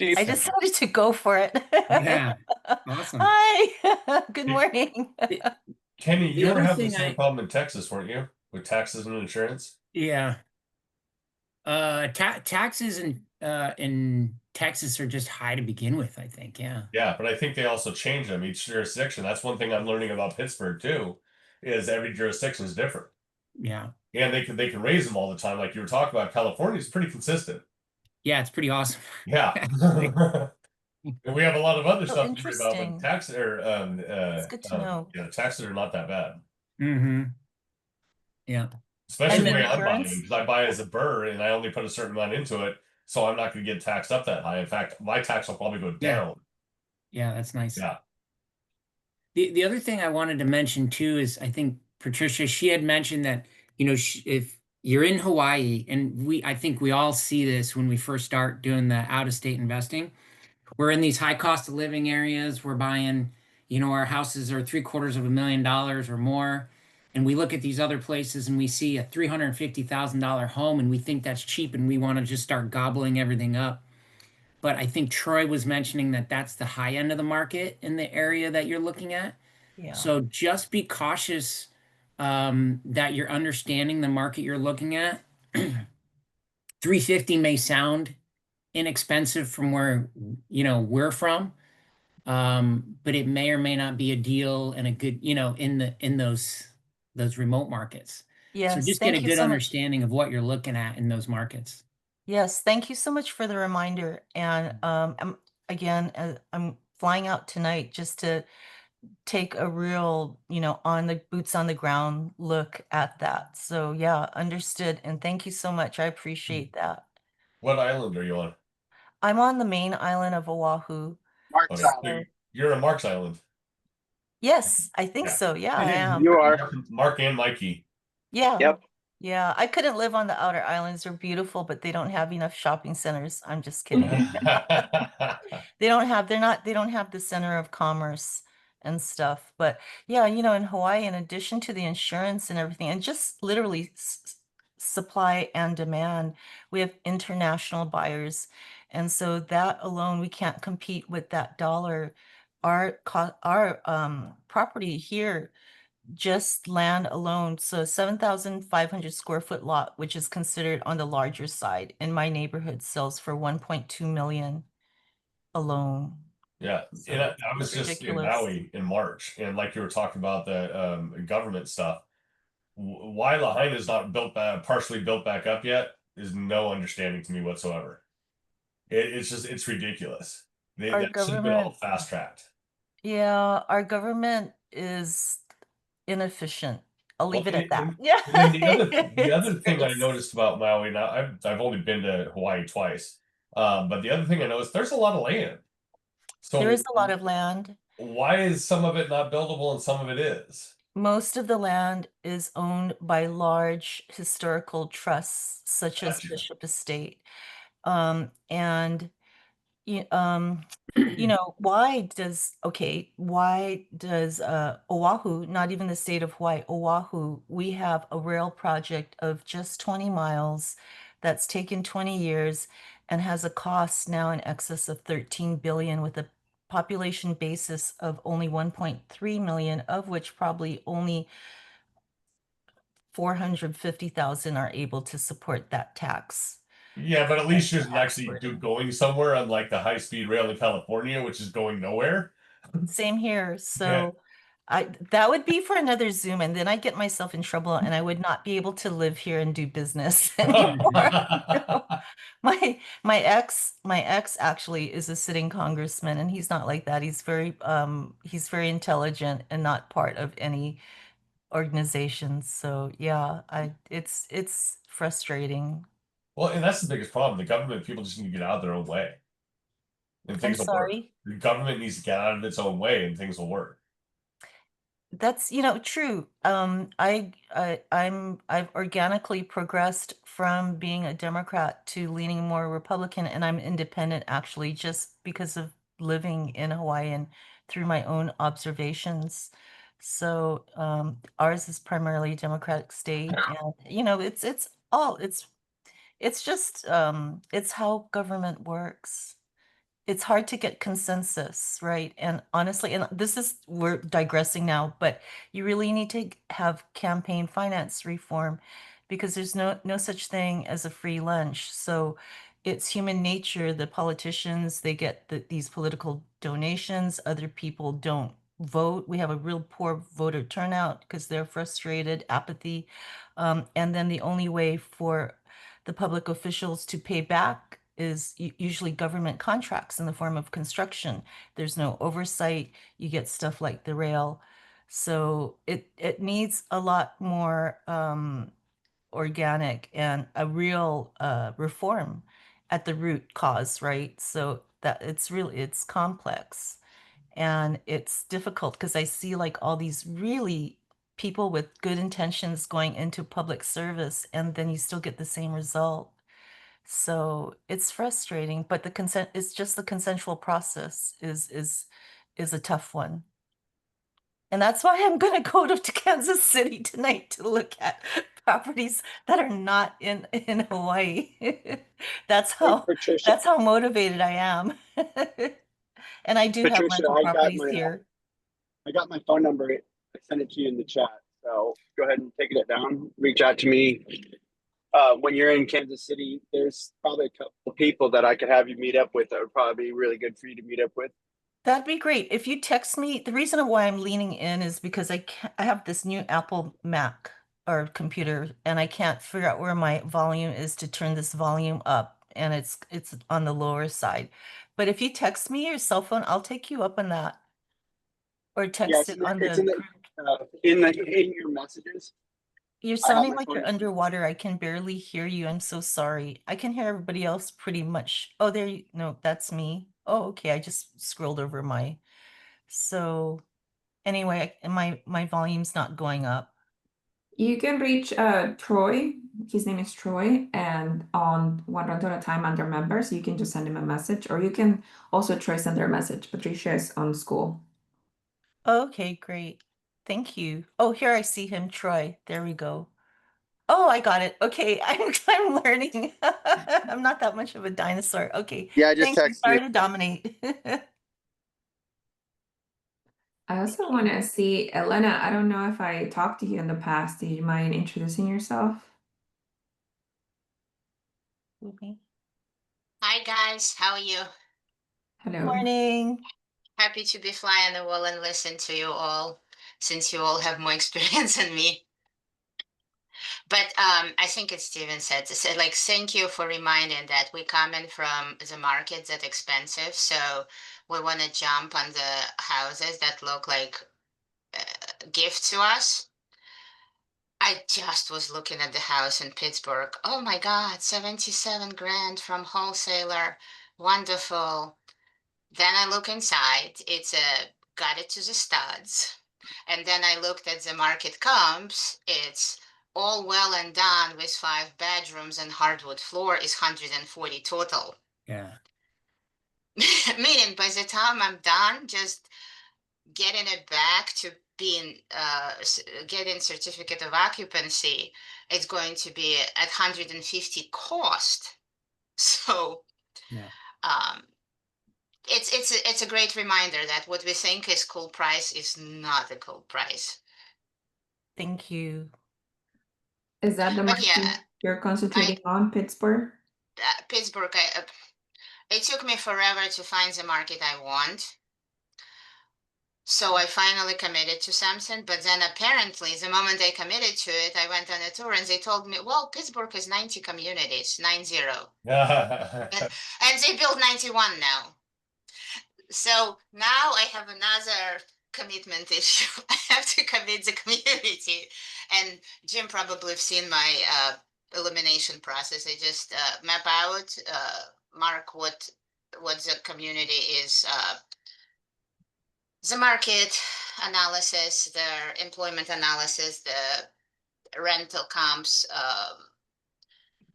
I decided to go for it. Yeah. Awesome. Hi. Good morning. Kenny, you The were other having the thing same problem in Texas, weren't you? With taxes and insurance? Yeah. Taxes in Texas are just high to begin with, I think. Yeah. Yeah, but I think they also change them each jurisdiction. That's one thing I'm learning about Pittsburgh too, is every jurisdiction is different. Yeah. And they can raise them all the time. Like you were talking about, California is pretty consistent. Yeah, it's pretty awesome. Yeah. And we have a lot of other stuff to worry about, interesting. but tax or It's good to know. yeah, taxes are not that bad. Mm-hmm. Yeah. Especially And the then way I'm buying, insurance? because I buy as a burr and I only put a certain amount into it, so I'm not going to get taxed up that high. In fact, my tax will probably go Yeah. down. Yeah, that's nice. Yeah. The other thing I wanted to mention too is, I think Patricia, she had mentioned that, if you're in Hawaii, and I think we all see this when we first start doing the out of state investing. We're in these high cost of living areas. We're buying, our houses are $750,000 or more. And we look at these other places and we see a $350,000 home and we think that's cheap and we want to just start gobbling everything up. But I think Troy was mentioning that that's the high end of the market in the area that you're looking at. Yeah. So just be cautious that you're understanding the market you're looking at. 350 may sound inexpensive from where we're from, but it may or may not be a deal and a good in those remote markets. So Yes, just get a thank you good so much. understanding of what you're looking at in those markets. Yes, thank you so much for the reminder. And I'm flying out tonight just to take a real, on the boots on the ground look at that. So yeah, understood. And thank you so much. I appreciate that. What island are you on? I'm on the main island of Oahu. Mark's Okay, Island. you're on Mark's Island. Yes, I think Yeah. so. Yeah, I am. You are. Mark and Mikey. Yeah. Yep. Yeah, I couldn't live on the outer islands. They're beautiful, but they don't have enough shopping centers. I'm just kidding. They don't have the center of commerce and stuff. But yeah, in Hawaii, in addition to the insurance and everything, and just literally supply and demand, we have international buyers. And so that alone, we can't compete with that dollar. Our property here just land alone. So 7,500 square foot lot, which is considered on the larger side in my neighborhood, sells for 1.2 million alone. Yeah, So and I it's was just in ridiculous. Maui in March, and like you were talking about the government stuff, why Lahaina is not built back, partially built back up yet, is no understanding to me whatsoever. It's just it's ridiculous. Our That should have been all government, fast tracked. yeah, our government is inefficient. I'll Well, leave it at that. and Yeah. then the It's other thing I very- noticed about Maui, now I've only been to Hawaii twice, but the other thing I noticed, there's a lot of land. So There is a lot of land. why is some of it not buildable and some of it is? Most of the land is owned by large historical trusts, such as Gotcha. Bishop Estate. And you know, why does Oahu, not even the state of Hawaii, Oahu, we have a rail project of just 20 miles that's taken 20 years and has a cost now in excess of 13 billion with a population basis of only 1.3 million, of which probably only 450,000 are able to support that tax. Yeah, but at least you're actually burden. going somewhere, unlike the high-speed rail in California, which is going nowhere. Same here. So that would be for another Zoom, and then I get myself in trouble and I would not be able to live here and do business anymore. My ex actually is a sitting congressman, and he's not like that. He's very intelligent and not part of any organizations. So yeah, it's frustrating. Well, and that's the biggest problem. The government, people just need to get out of their own way. And I'm things will work. sorry. The government needs to get out of its own way and things will work. That's, true. I've organically progressed from being a Democrat to leaning more Republican, and I'm independent actually just because of living in Hawaii and through my own observations. So ours is primarily a Democratic state, and it's just it's how government works. It's hard to get consensus, right? And honestly, and we're digressing now, but you really need to have campaign finance reform because there's no such thing as a free lunch. So it's human nature. The politicians, they get these political donations. Other people don't vote. We have a real poor voter turnout because they're frustrated, apathy. And then the only way for the public officials to pay back is usually government contracts in the form of construction. There's no oversight. You get stuff like the rail. So it needs a lot more organic and a real reform at the root cause, right? So that it's complex and it's difficult because I see like all these really people with good intentions going into public service, and then you still get the same result. So it's frustrating, but it's just the consensual process is a tough one. And that's why I'm gonna go to Kansas City tonight to look at properties that are not in Hawaii. That's how motivated I am. And I do have Patricia, rental properties here. I got my phone number. I sent it to you in the chat. So go ahead and take it down. Reach out to me. When you're in Kansas City, there's probably a couple of people that I could have you meet up with that would probably be really good for you to meet up with. That'd be great. If you text me, the reason why I'm leaning in is because I have this new Apple Mac or computer, and I can't figure out where my volume is to turn this volume up, and it's on the lower side. But if you text me your cell phone, I'll take you up on that. Or text it on in your messages. You're sounding like you're underwater. I can barely hear you. I'm so sorry. I can hear everybody else pretty much. Oh, no, that's me. Oh, okay. I just scrolled over so anyway, my volume's not going up. You can reach Troy. His name is Troy, and on One Rental at a Time under members, you can just send him a message, or you can also Troy send her a message. Patricia is on school. Okay, great. Thank you. Oh, here I see him, Troy. There we go. Oh, I got it. Okay, I'm learning. I'm not that much of a dinosaur. Okay. Yeah, I just texted Sorry you. to dominate. I also want to see Elena. I don't know if I talked to you in the past. Do you mind introducing yourself? Hi guys, how are you? Hello. Morning. Happy to be fly on the wall and listen to you all, since you all have more experience than me. But I think it's Steven said, like, thank you for reminding that we're coming from the market that's expensive, so we want to jump on the houses that look like gifts to us. I just was looking at the house in Pittsburgh. Oh my God, 77 grand from wholesaler. Wonderful. Then I look inside. It's got it to the studs. And then I looked at the market comps. It's all well and done with 5 bedrooms and hardwood floor is 140 total. Yeah. Meaning by the time I'm done, just getting it back to being getting certificate of occupancy, it's going to be at 150 cost. So Yeah. It's a great reminder that what we think is cool price is not a cool price. Thank you. Is that the But market yeah, you're concentrating on, Pittsburgh? Pittsburgh, it took me forever to find the market I want. So I finally committed to something, but then apparently the moment I committed to it, I went on a tour and they told me, well, Pittsburgh is 90 communities, 90. And they built 91 now. So now I have another commitment issue. I have to commit the community. And Jim probably have seen my elimination process. I just map out, mark what the community is, the market analysis, the employment analysis, the rental comps,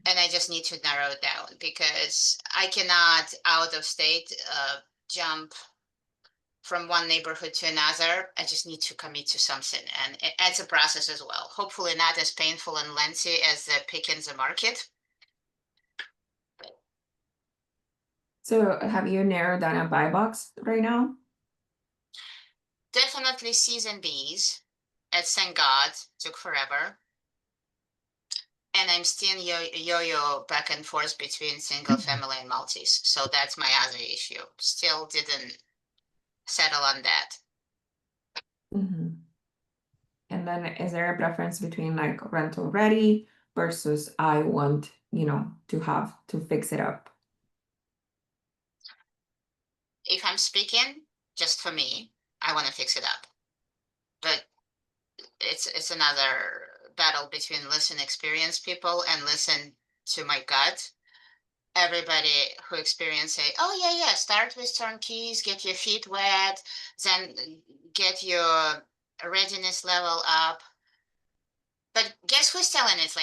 and I just need to narrow it down because I cannot out of state jump from one neighborhood to another. I just need to commit to something, and it's a process as well. Hopefully not as painful and lengthy as the picking the market. So have you narrowed down a buy box right now? Definitely C's and B's. Thank God, took forever. And I'm still yo-yo back and forth between single family and multis. So that's my other issue. Still didn't settle on that. Mm-hmm. And then is there a preference between like rental ready versus I want, to have to fix it up? If I'm speaking just for me, I want to fix it up. But it's another battle between listen experienced people and listen to my gut. Everybody who experience say, oh yeah, start with turnkeys, get your feet wet, then get your readiness level up. But guess who's telling it?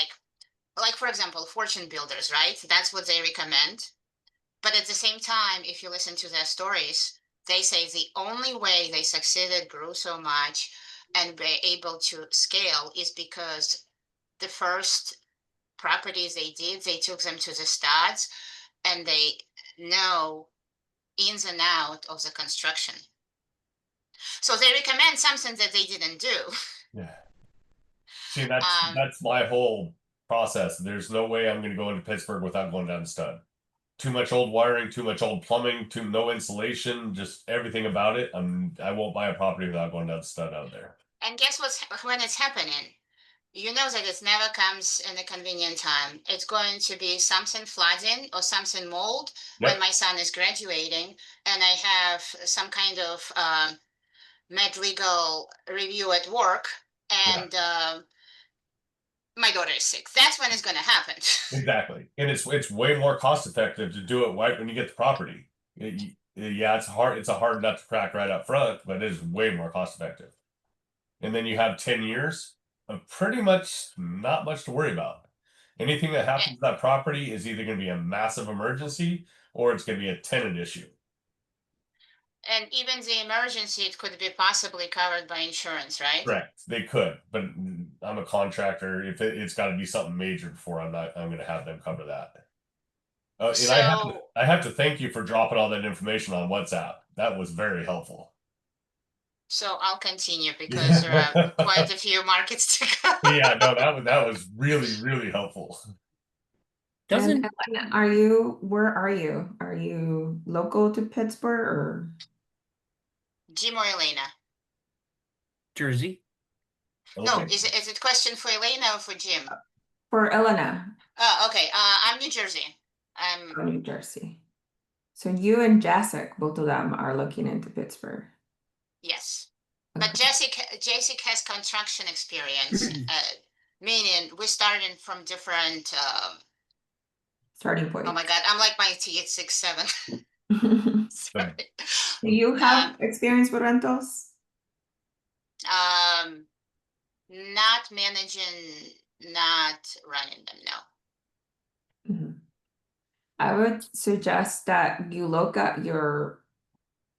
Like for example, fortune builders, right? That's what they recommend. But at the same time, if you listen to their stories, they say the only way they succeeded, grew so much, and were able to scale is because the first properties they did, they took them to the studs and they know ins and out of the construction. So they recommend something that they didn't do. Yeah. See, that's my whole process. There's no way I'm going to go into Pittsburgh without going down the stud. Too much old wiring, too much old plumbing, no insulation, just everything about it. I won't buy a property without going down the stud out there. And guess when it's happening? You know that it never comes in a convenient time. It's going to be something flooding or something mold when my son is graduating and I have some kind of med legal review at work and my daughter is sick. That's when it's going to happen. Exactly. And it's way more cost effective to do it right when you get the property. Yeah, it's a hard nut to crack right up front, but it is way more cost effective. And then you have 10 years of pretty much not much to worry about. Anything that happens to that property is either going to be a massive emergency or it's going to be a tenant issue. And even the emergency, it could be possibly covered by insurance, right? Correct. They could, but I'm a contractor. If it's got to be something major before I'm going to have them cover that. And I have to thank you for dropping all that information on WhatsApp. That was very helpful. So I'll continue because there are quite a few markets to go. Yeah, no, that was really, really helpful. Doesn't And where are you? Are you local to Pittsburgh or? Jim or Elena? Jersey? No, Okay. is it a question for Elena or for Jim? For Elena, Okay. I'm New Jersey. I'm from New Jersey. So you and Jacek, both of them are looking into Pittsburgh. yes, but Okay. Jessica has construction experience. Meaning we started from different. Starting point. Oh my God, I'm like my T at 6'7". Do Sorry. you have experience with rentals? Not managing, not running them. No. Mhm. I would suggest that you look at your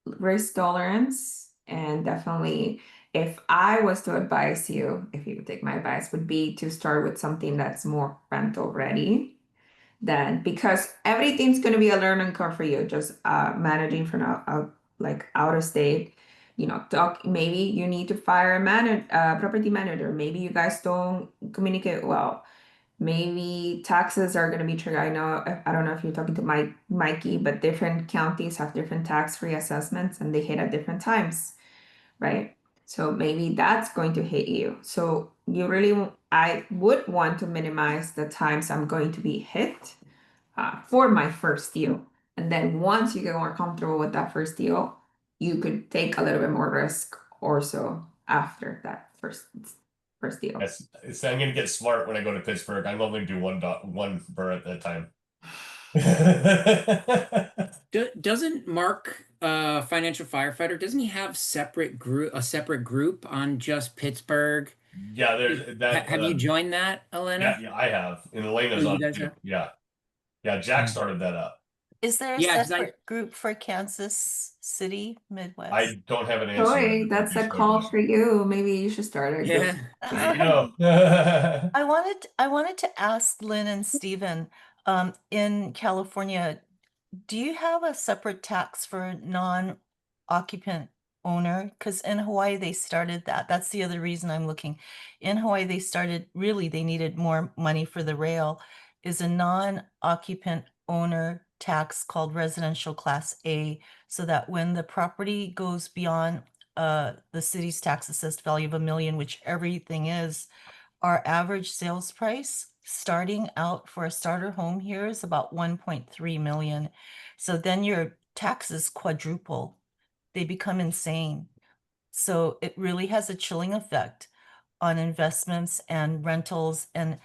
risk tolerance, and definitely if I was to advise you, if you would take my advice, would be to start with something that's more rental ready. Then because everything's going to be a learning curve for you, just managing from out of state, maybe you need to fire a property manager, maybe you guys don't communicate well, maybe taxes are going to be triggered. I don't know if you're talking to Mikey, but different counties have different tax-free assessments and they hit at different times, right? So maybe that's going to hit you. So I would want to minimize the times I'm going to be hit for my first deal. And then once you get more comfortable with that first deal, you could take a little bit more risk or so after that first deal. I'm gonna get smart when I go to Pittsburgh. I'm only do one borough at a time. Doesn't Mark, financial firefighter, doesn't he have a separate group on just Pittsburgh? Yeah, there's that. Have you joined that, Elena? Yeah, I have. And Elena's Oh, you on guys too. have? Yeah. Yeah, Jack started that up. Is there a Yeah, 'cause separate group for Kansas City, Midwest? I don't have an answer. Joy, that's a call for you. Maybe you should start a group. Yeah. There you go. I wanted to ask Lynn and Stephen, in California, do you have a separate tax for non-occupant owner? Because in Hawaii, they started that. That's the other reason I'm looking. In Hawaii, they needed more money for the rail, is a non-occupant owner tax called residential class A, so that when the property goes beyond the city's tax assessed value of $1 million, which everything is, our average sales price starting out for a starter home here is about 1.3 million. So then your taxes quadruple. They become insane. So it really has a chilling effect on investments and rentals and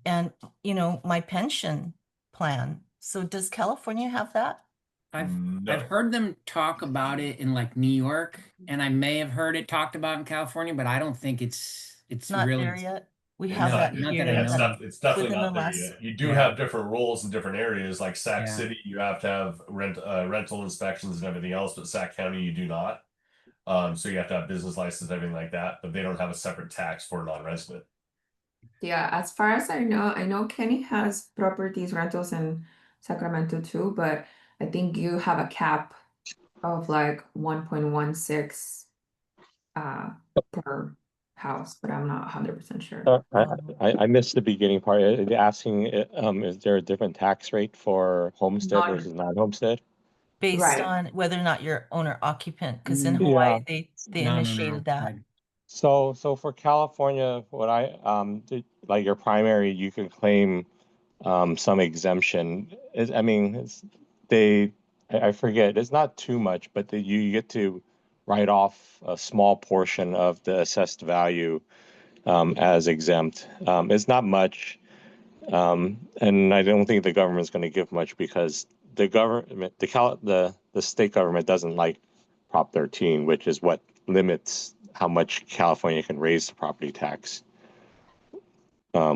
my pension plan. So does California have that? I've heard them talk about it in like New York, and I may have heard it talked about in California, but I don't think it's Not really there yet. We It's have not that yet. here. that I know of. It's definitely within not the there last- yet. You do Yeah. have different rules in different areas, like Sac Yeah. City, you have to have rental inspections and everything else, but Sac County you do not. So you have to have business license, everything like that, but they don't have a separate tax for non-resident. Yeah, as far as I know Kenny has properties rentals in Sacramento too, but I think you have a cap of like 1.16 per house, but I'm not 100% sure. I missed the beginning part. Asking, is there a different tax rate for homestead Non- versus non-homestead? Based Right. on whether or not you're owner occupant, because in Mm, Hawaii, yeah. they No, initiated that. right. So for California, what like your primary, you can claim some exemption. I forget, it's not too much, but you get to write off a small portion of the assessed value as exempt. It's not much, and I don't think the government's going to give much because the government, the state government doesn't like Prop 13, which is what limits how much California can raise the property tax,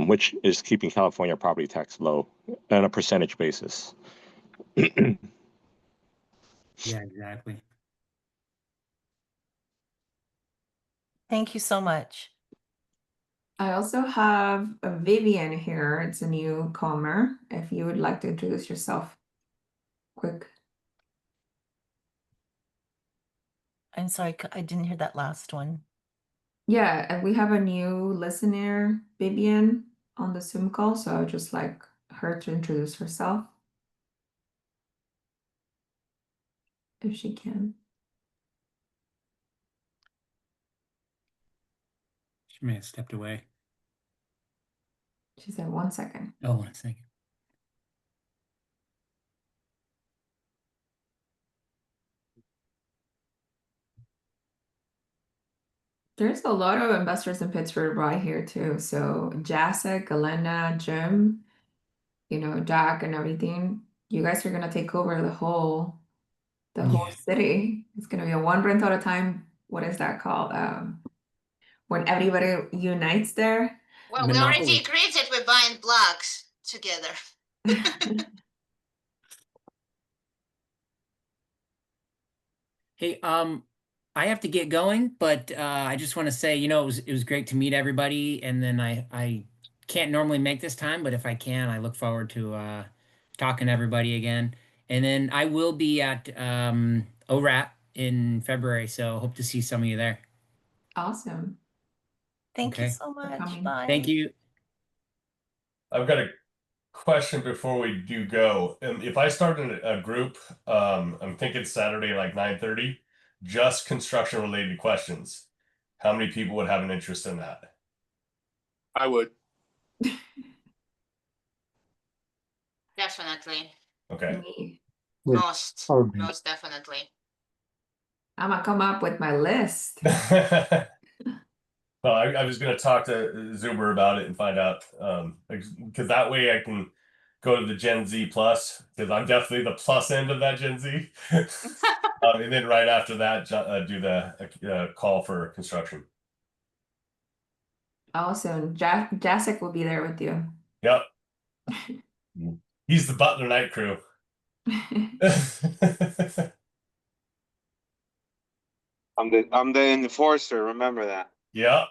which is keeping California property tax low on a percentage basis. Yeah, exactly. Thank you so much. I also have a Vivian here. It's a newcomer. If you would like to introduce yourself quick. I'm sorry, I didn't hear that last one. Yeah, and we have a new listener, Bibian, on the Zoom call, so I would just like her to introduce herself. If she can. She may have stepped away. She said 1 second. Oh, 1 second. There's a lot of investors in Pittsburgh right here too. So Jacek, Galena, Jim, Jack and everything. You guys are gonna take over the whole Yeah. city. It's gonna be a one rental at a time. What is that called? When everybody unites there. Well, we already Monopoly. agreed that we're buying blocks together. Hey, I have to get going, but I just want to say, it was great to meet everybody, and then I can't normally make this time, but if I can, I look forward to talking to everybody again. And then I will be at ORAT in February, so hope to see some of you there. Awesome. Thank you Okay. so much. coming. Bye. Thank you. I've got a question before we do go. If I start a group, I'm thinking Saturday like 9:30, just construction related questions. How many people would have an interest in that? I would. Definitely. Okay. Me. Most definitely. I'm gonna come up with my list. Well, I was going to talk to Zuber about it and find out, because that way I can go to the Gen Z plus, because I'm definitely the plus end of that Gen Z. And then right after that, do the call for construction. Awesome. Jacek will be there with you. Yep. He's the Butler Night Crew. I'm the enforcer. Remember that. Yeah.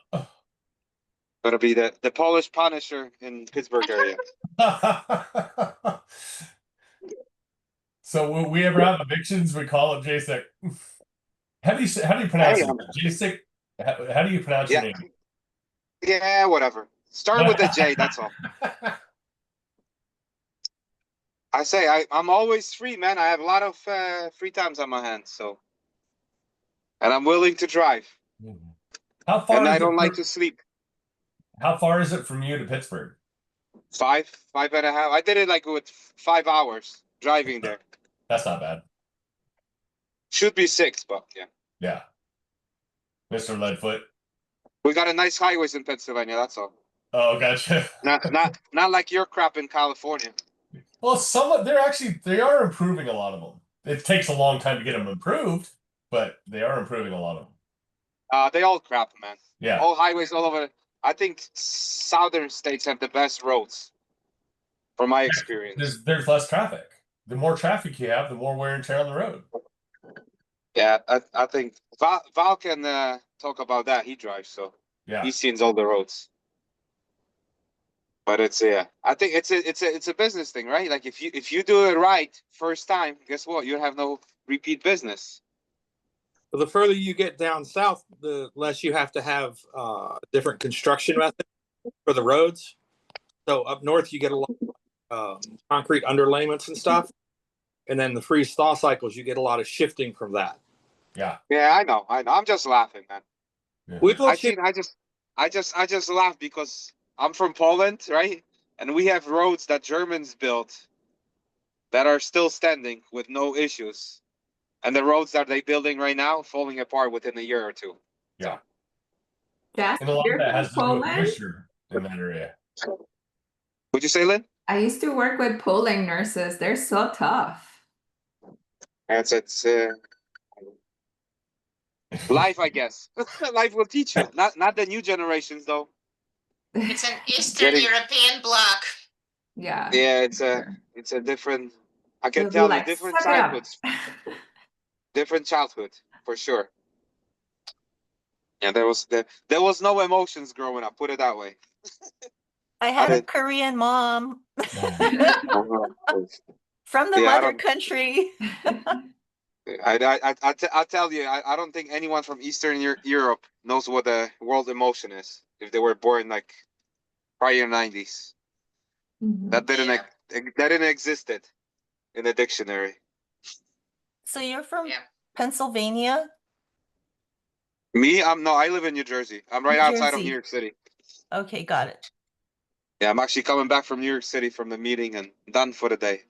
Gonna be the Polish Punisher in Pittsburgh area. So when we ever have evictions, we call it JSIC. How do you pronounce Hey, it? JSIC? How do you pronounce your Yeah. name? Yeah, whatever. Start with a J. That's all. I say I'm always free, man. I have a lot of free times on my hands, so, and I'm willing to drive. How far And is I it don't from, like to sleep. How far is it from you to Pittsburgh? 5.5 I did it like with 5 hours driving there. That's not bad. Should be 6, but yeah. Yeah. Mr. Leadfoot. We got a nice highways in Pennsylvania. That's all. Oh, gotcha. Not like your crap in California. Well, they are improving a lot of them. It takes a long time to get them improved, but they are improving a lot of them. They all crap, man. Yeah. All highways all over. I think southern states have the best roads, from my experience. There's less traffic. The more traffic you have, the more wear and tear on the road. Yeah, I think Val can talk about that. He drives, so Yeah. he sees all the roads. But I think it's a business thing, right? Like if you do it right first time, guess what? You have no repeat business. Well, the further you get down south, the less you have to have different construction methods for the roads. So up north, you get a lot of concrete underlayments and stuff. And then the freeze thaw cycles, you get a lot of shifting from that. Yeah. Yeah, I know. I'm just laughing, man. Yeah. I just laugh because I'm from Poland, right? And we have roads that Germans built that are still standing with no issues. And the roads that they're building right now falling apart within a year or two. Yeah. Jacek, And a lot you're of that from has to do with Poland? moisture in that area. Would you say, Lynn? I used to work with polling nurses. They're so tough. It's life, I guess. Life will teach you. Not the new generations though. It's an Eastern European bloc. Yeah. Yeah, it's a different. I can They'll be tell you like, different "Suck it up." childhoods. Different childhood for sure. Yeah, there was no emotions growing up. Put it that way. I had a did. Korean mom from the Yeah, I mother don't- country. I'll tell you, I don't think anyone from Eastern Europe knows what the world emotion is if they were born like prior 90s. Mhm. That didn't Yeah. that didn't existed in the dictionary. So you're from Yeah. Pennsylvania, Me, I live in New Jersey. I'm right New outside of New Jersey. York City. Okay, got it. Yeah, I'm actually coming back from New York City from the meeting and done for the day.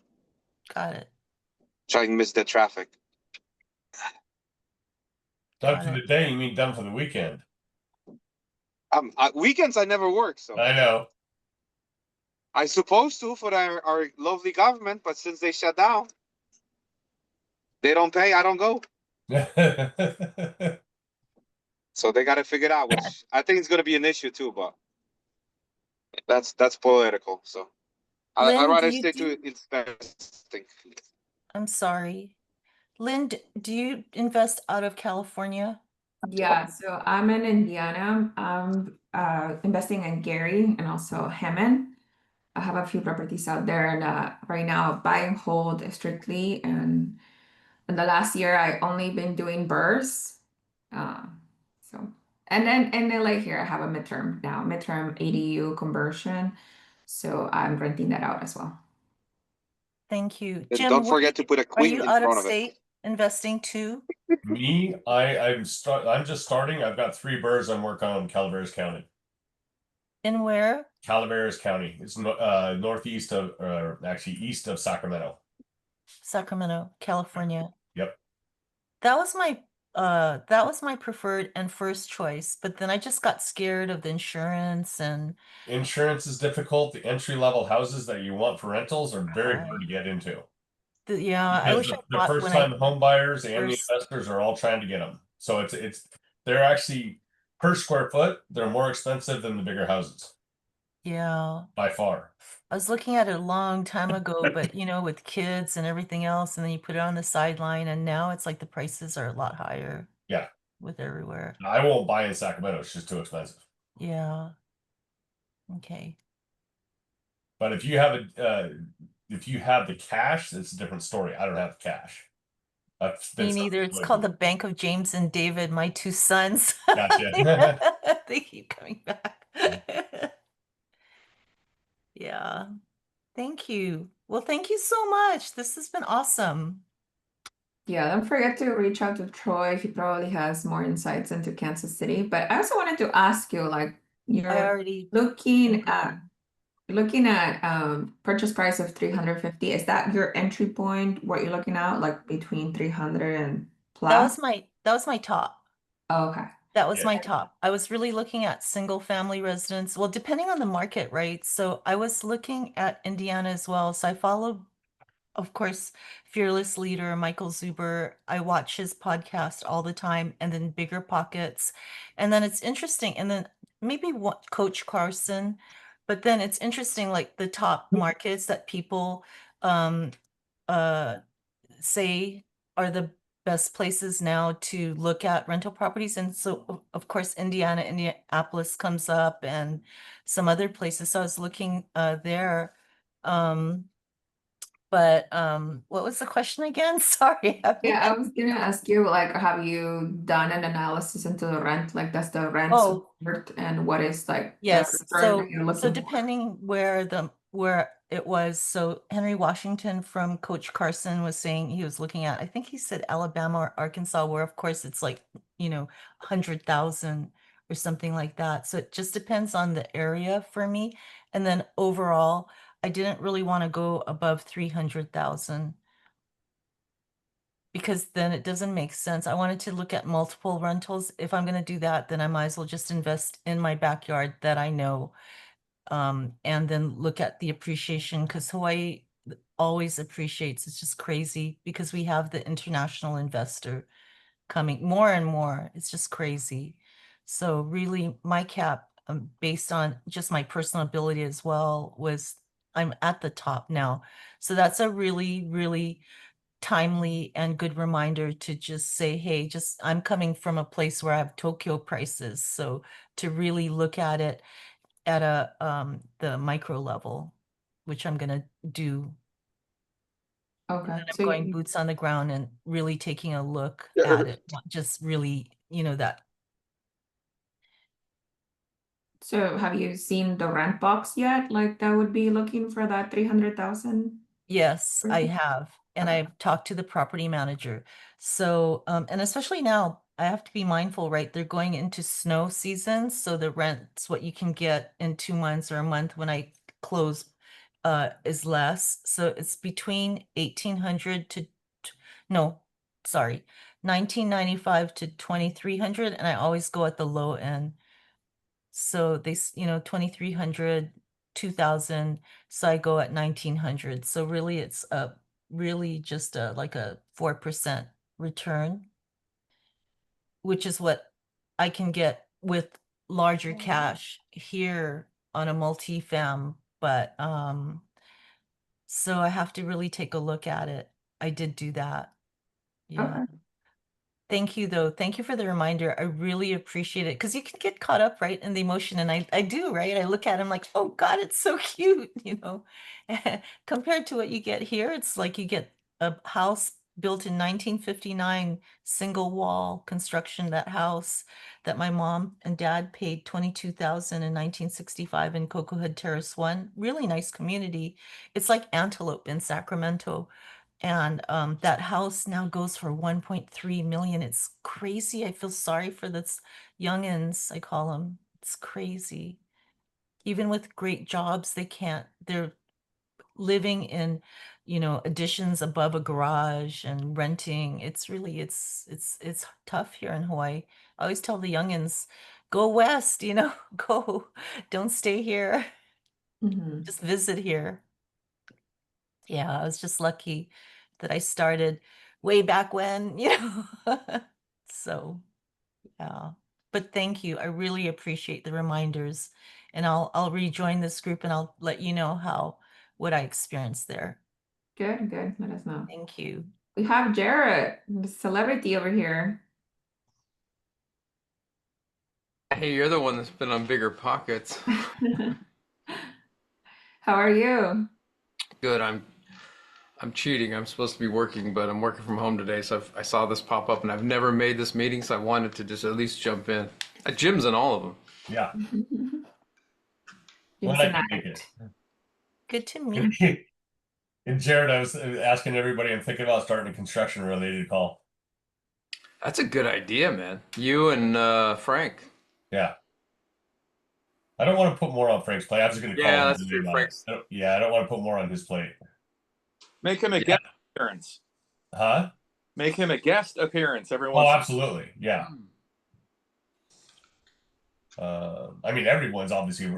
Got it. Trying to miss the traffic. Done Got for the it. day, you mean done for the weekend? Weekends I never work, so I know. I supposed to for our lovely government, but since they shut down, they don't pay. I don't go. So they got to figure it out, which I think is going to be an issue too. But that's political. So I'd Lynn, do rather you stay do? to investing. I'm sorry. Lynn, do you invest out of California? Yeah, so I'm in Indiana. I'm investing in Gary and also Hammond. I have a few properties out there, and right now buy and hold strictly. And in the last year, I only been doing burrs. Uh, so and then in LA here, I have a midterm now, midterm ADU conversion. So I'm renting that out as well. Thank you. And Jim, don't forget to put a are queen you in out of front of it. state investing too? Me, I'm just starting. I've got 3 burrs I'm working on in Calaveras County. In where? Calaveras County. It's northeast of, actually east of Sacramento. Sacramento, California. Yep. That was my preferred and first choice, but then I just got scared of the insurance and Insurance is difficult. The entry-level houses that you want for rentals are very Right. hard to get into. yeah, I Because wish I the bought when I first-time home buyers and the first investors are all trying to get them. So they're actually per square foot, they're more expensive than the bigger houses yeah. by far. I was looking at it a long time ago, but with kids and everything else, and then you put it on the sideline, and now it's like the prices are a lot higher Yeah. with everywhere. I won't buy in Sacramento. It's just too expensive. Yeah. Okay. But if you have the cash, it's a different story. I don't have the cash. That's Me been neither. It's called the Bank of James and David, my 2 sons. Gotcha. They keep coming back. Yeah. Thank you. Well, thank you so much. This has been awesome. Yeah, don't forget to reach out to Troy. He probably has more insights into Kansas City. But I also wanted to ask you, like, I you're already looking at purchase price of 350. Is that your entry point? What you're looking at, like between 300 and that was plus? my top. Oh, okay. That was Yeah. my top. I was really looking at single family residence. Well, depending on the market, right? So I was looking at Indiana as well. So I follow, of course, Fearless Leader, Michael Zuber. I watch his podcast all the time, and then Bigger Pockets. And then it's interesting. And then maybe what Coach Carson. But then it's interesting, like the top markets that people say are the best places now to look at rental properties. And so, of course, Indianapolis comes up and some other places. So I was looking there. But what was the question again? Sorry. Yeah, I was gonna ask you, like, have you done an analysis into the rent? Like, does the rent Oh, support and what is like the yes. return that you're So looking for? depending where it was, so Henry Washington from Coach Carson was saying he was looking at, I think he said Alabama or Arkansas, where of course it's like, 100,000 or something like that. So it just depends on the area for me. And then overall, I didn't really want to go above 300,000 because then it doesn't make sense. I wanted to look at multiple rentals. If I'm going to do that, then I might as well just invest in my backyard that I know. And then look at the appreciation, because Hawaii always appreciates. It's just crazy because we have the international investor coming more and more. It's just crazy. So really my cap, based on just my personal ability as well, was I'm at the top now. So that's a really, really timely and good reminder to just say, hey, just I'm coming from a place where I have Tokyo prices. So to really look at it at the micro level, which I'm gonna do. Okay. And I'm So going you, boots on the ground and really taking a look Yeah, at it, not just really, that. so have you seen the rent box yet? Like that would be looking for that 300,000? Yes, I Mhm. have. And Okay. I've talked to the property manager. So, and especially now, I have to be mindful, right? They're going into snow season, so the rent's what you can get in 2 months or a month when I close is less. So it's between 1,800 to no, sorry, 1,995 to 2,300, and I always go at the low end. So they, 2,300, 2,000. So I go at 1,900. So really it's really just like a 4% return, which is what I can get with larger cash here on a multi-fam. But so I have to really take a look at it. I did do that. Yeah. Okay. Thank you, though. Thank you for the reminder. I really appreciate it because you can get caught up, right, in the emotion. And I do, right? I look at him like, oh God, it's so cute, Compared to what you get here, it's like you get a house built in 1959, single wall construction, that house that my mom and dad paid 22,000 in 1965 in Cocoa Hood Terrace 1. Really nice community. It's like Antelope in Sacramento. And that house now goes for 1.3 million. It's crazy. I feel sorry for this youngins, I call them. It's crazy. Even with great jobs, they're living in, additions above a garage and renting. It's really, it's tough here in Hawaii. I always tell the youngins, go west, go, don't stay here. Mhm. Just visit here. Yeah, I was just lucky that I started way back when, So, yeah. But thank you. I really appreciate the reminders. And I'll rejoin this group and I'll let you know what I experienced there. Good, good. Let us know. Thank you. We have Jarrett, the celebrity over here. Hey, you're the one that's been on Bigger Pockets. How are you? Good. I'm cheating. I'm supposed to be working, but I'm working from home today, so I saw this pop up, and I've never made this meeting, so I wanted to just at least jump in. Jim's in all of them. Yeah. Jim When I can make it. Good to meet you. And Jared, I was asking everybody, I'm thinking about starting a construction related call. That's a good idea, man. You and Frank. Yeah. I don't want to put more on Frank's plate. I'm just going to call Yeah, him that's today true. about Frank's. it. Yeah, I don't want to put more on his plate. Make him a guest appearance. Huh? Make him a guest appearance every Oh, once. absolutely. Yeah. I mean, everyone's obviously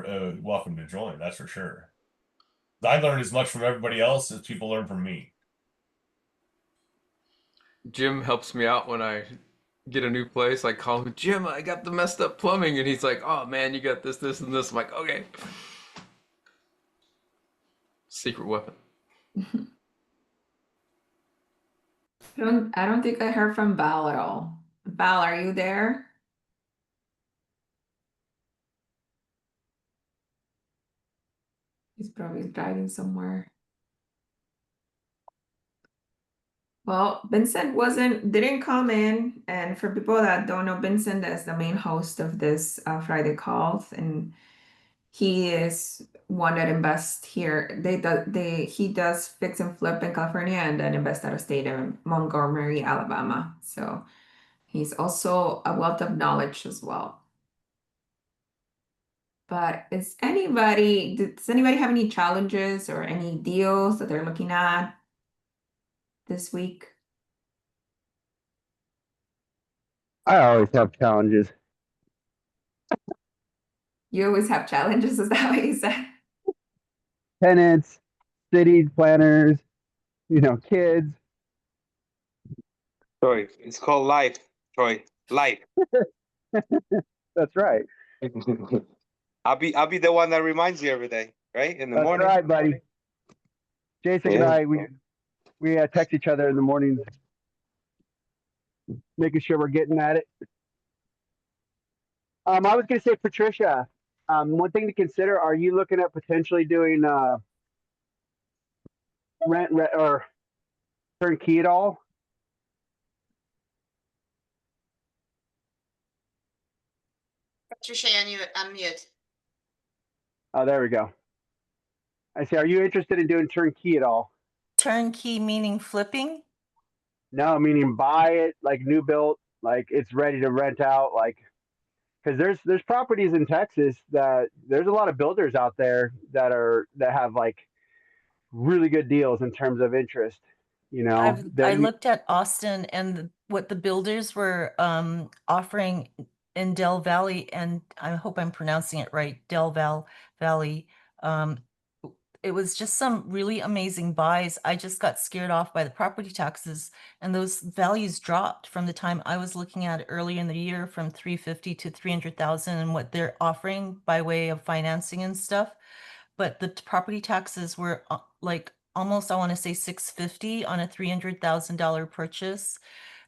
welcome to join. That's for sure. I learn as much from everybody else as people learn from me. Jim helps me out when I get a new place. I call him, Jim, I got the messed up plumbing, and he's like, oh man, you got this, this, and this. I'm like, okay. Secret weapon. I don't think I heard from Val at all. Val, are you there? He's probably driving somewhere. Well, Vincent didn't come in, and for people that don't know, Vincent is the main host of this Friday calls, and he is one that invests here. He does fix and flip in California and then invest out of state in Montgomery, Alabama. So he's also a wealth of knowledge as well. But does anybody have any challenges or any deals that they're looking at this week? I always have challenges. You always have challenges, is that what you said? Tenants, city planners, kids. Troy, it's called life, Troy. Life. That's right. I'll be the one that reminds you every day, right? In the That's morning. right, buddy. Jason and I, we text each other in the mornings, making sure we're getting at it. I was going to say, Patricia, one thing to consider: are you looking at potentially doing rent or turnkey at all? Patricia, unmute. Oh, there we go. I say, are you interested in doing turnkey at all? Turnkey meaning flipping? No, meaning buy it like new built, like it's ready to rent out, like because there's properties in Texas that there's a lot of builders out there that have like really good deals in terms of interest. You know, I looked at Austin and what the builders were offering in Del Valley, and I hope I'm pronouncing it right, Valley. It was just some really amazing buys. I just got scared off by the property taxes, and those values dropped from the time I was looking at it early in the year from 350 to 300,000 and what they're offering by way of financing and stuff. But the property taxes were like almost, I want to say 650 on a $300,000 purchase.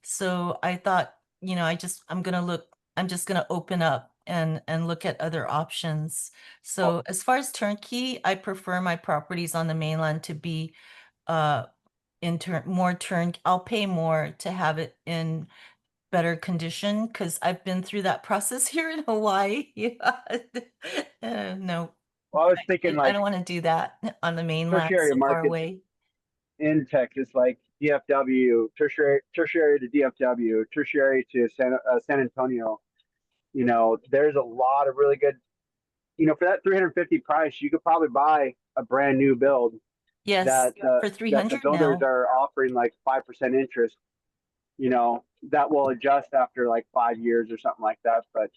So I thought, you know, I'm just gonna open up and look at other options. So as far as turnkey, I prefer my properties on the mainland to be more turn. I'll pay more to have it in better condition because I've been through that process here in Hawaii. Yeah. No, well, I was thinking I like don't want to do that on the mainland tertiary so far markets away. in Texas, like DFW, tertiary to DFW, tertiary to San Antonio. You know, there's a lot of really good. You know, for that 350 price, you could probably buy a brand new build Yes, that for that the 300 builders now. are offering like 5% interest. You know, that will adjust after like 5 years or something like that. But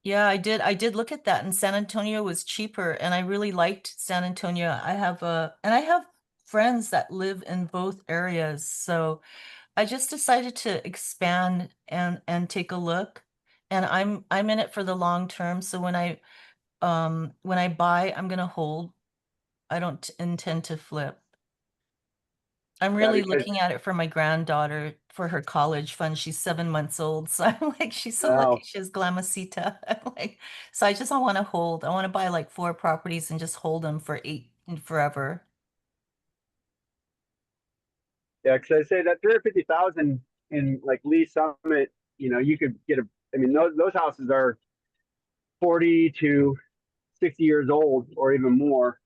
Yeah, I did look at that, and San Antonio was cheaper, and I really liked San Antonio. I have friends that live in both areas, so I just decided to expand and take a look. And I'm in it for the long term, so when I buy, I'm gonna hold. I don't intend to flip. I'm yeah, really because looking at it for my granddaughter for her college fund. She's 7 months old. So I'm like, she's so lucky she has Glamacita. I'm like, so I just don't want to hold. I want to buy like 4 properties and just hold them for 8 and forever. yeah, because I say that 350,000 in like Lee Summit, you know, you could get a. I mean, those houses are 40 to 60 years old, or even more,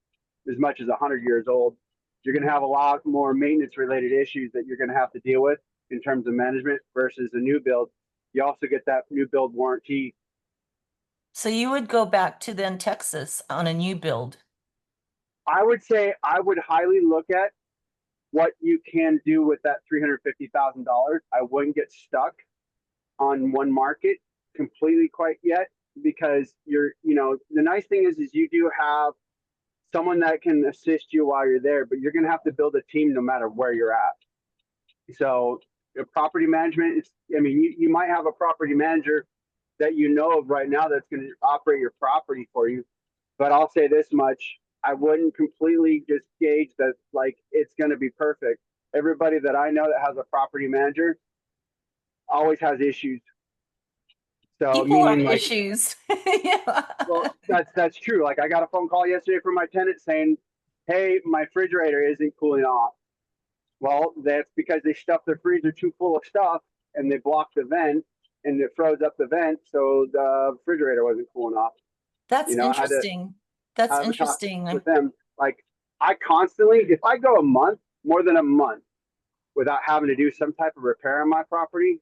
as much as 100 years old. You're going to have a lot more maintenance related issues that you're going to have to deal with in terms of management versus a new build. You also get that new build warranty. So you would go back to then Texas on a new build. I would say I would highly look at what you can do with that $350,000. I wouldn't get stuck on one market completely quite yet, because you know, the nice thing is you do have someone that can assist you while you're there, but you're going to have to build a team no matter where you're at. So property management, I mean, you might have a property manager that you know of right now that's going to operate your property for you. But I'll say this much, I wouldn't completely just gauge that like it's going to be perfect. Everybody that I know that has a property manager always has issues. So People are meaning like, issues. Yeah. well, that's true. Like I got a phone call yesterday from my tenant saying, "Hey, my refrigerator isn't cooling off." Well, that's because they stuffed their freezer too full of stuff and they blocked the vent and it froze up the vent, so the refrigerator wasn't cooling off. That's You know, I had to interesting. That's have a talk interesting. with them. Like I constantly, if I go a month, more than a month, without having to do some type of repair on my property,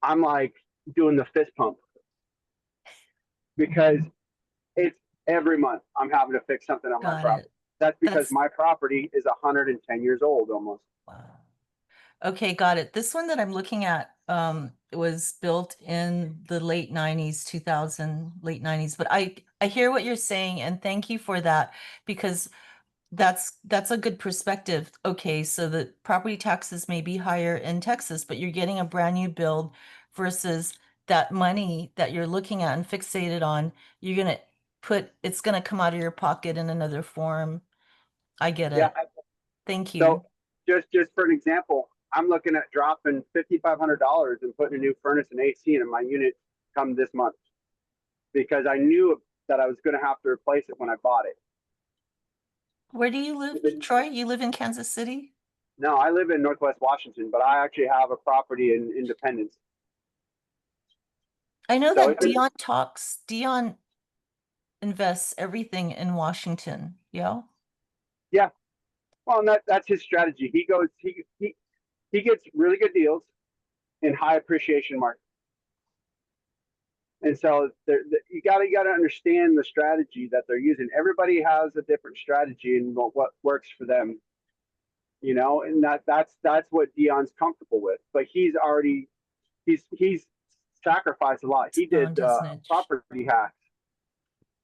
I'm like doing the fist pump, because it's every month I'm having to fix something on my Got property. it. That's because That's my property is 110 years old almost. wow. Okay, got it. This one that I'm looking at was built in the late 90s, 2000, late 90s. But I hear what you're saying, and thank you for that, because that's a good perspective. Okay, so the property taxes may be higher in Texas, but you're getting a brand new build versus that money that you're looking at and fixated on, it's gonna come out of your pocket in another form. I get Yeah. it. Thank you. So just for an example, I'm looking at dropping $5,500 and putting a new furnace and AC in my unit come this month, because I knew that I was going to have to replace it when I bought it. Where do you live, Troy? You live in Kansas City? No, I live in Northwest Washington, but I actually have a property in Independence. I know So that Dion invests everything in Washington. Yeah. yeah, well, and that's his strategy. He gets really good deals in high appreciation markets. And so you gotta understand the strategy that they're using. Everybody has a different strategy and what works for them, you know, and that's what Dion's comfortable with. But he's sacrificed a lot. He did Found his niche. property hacks.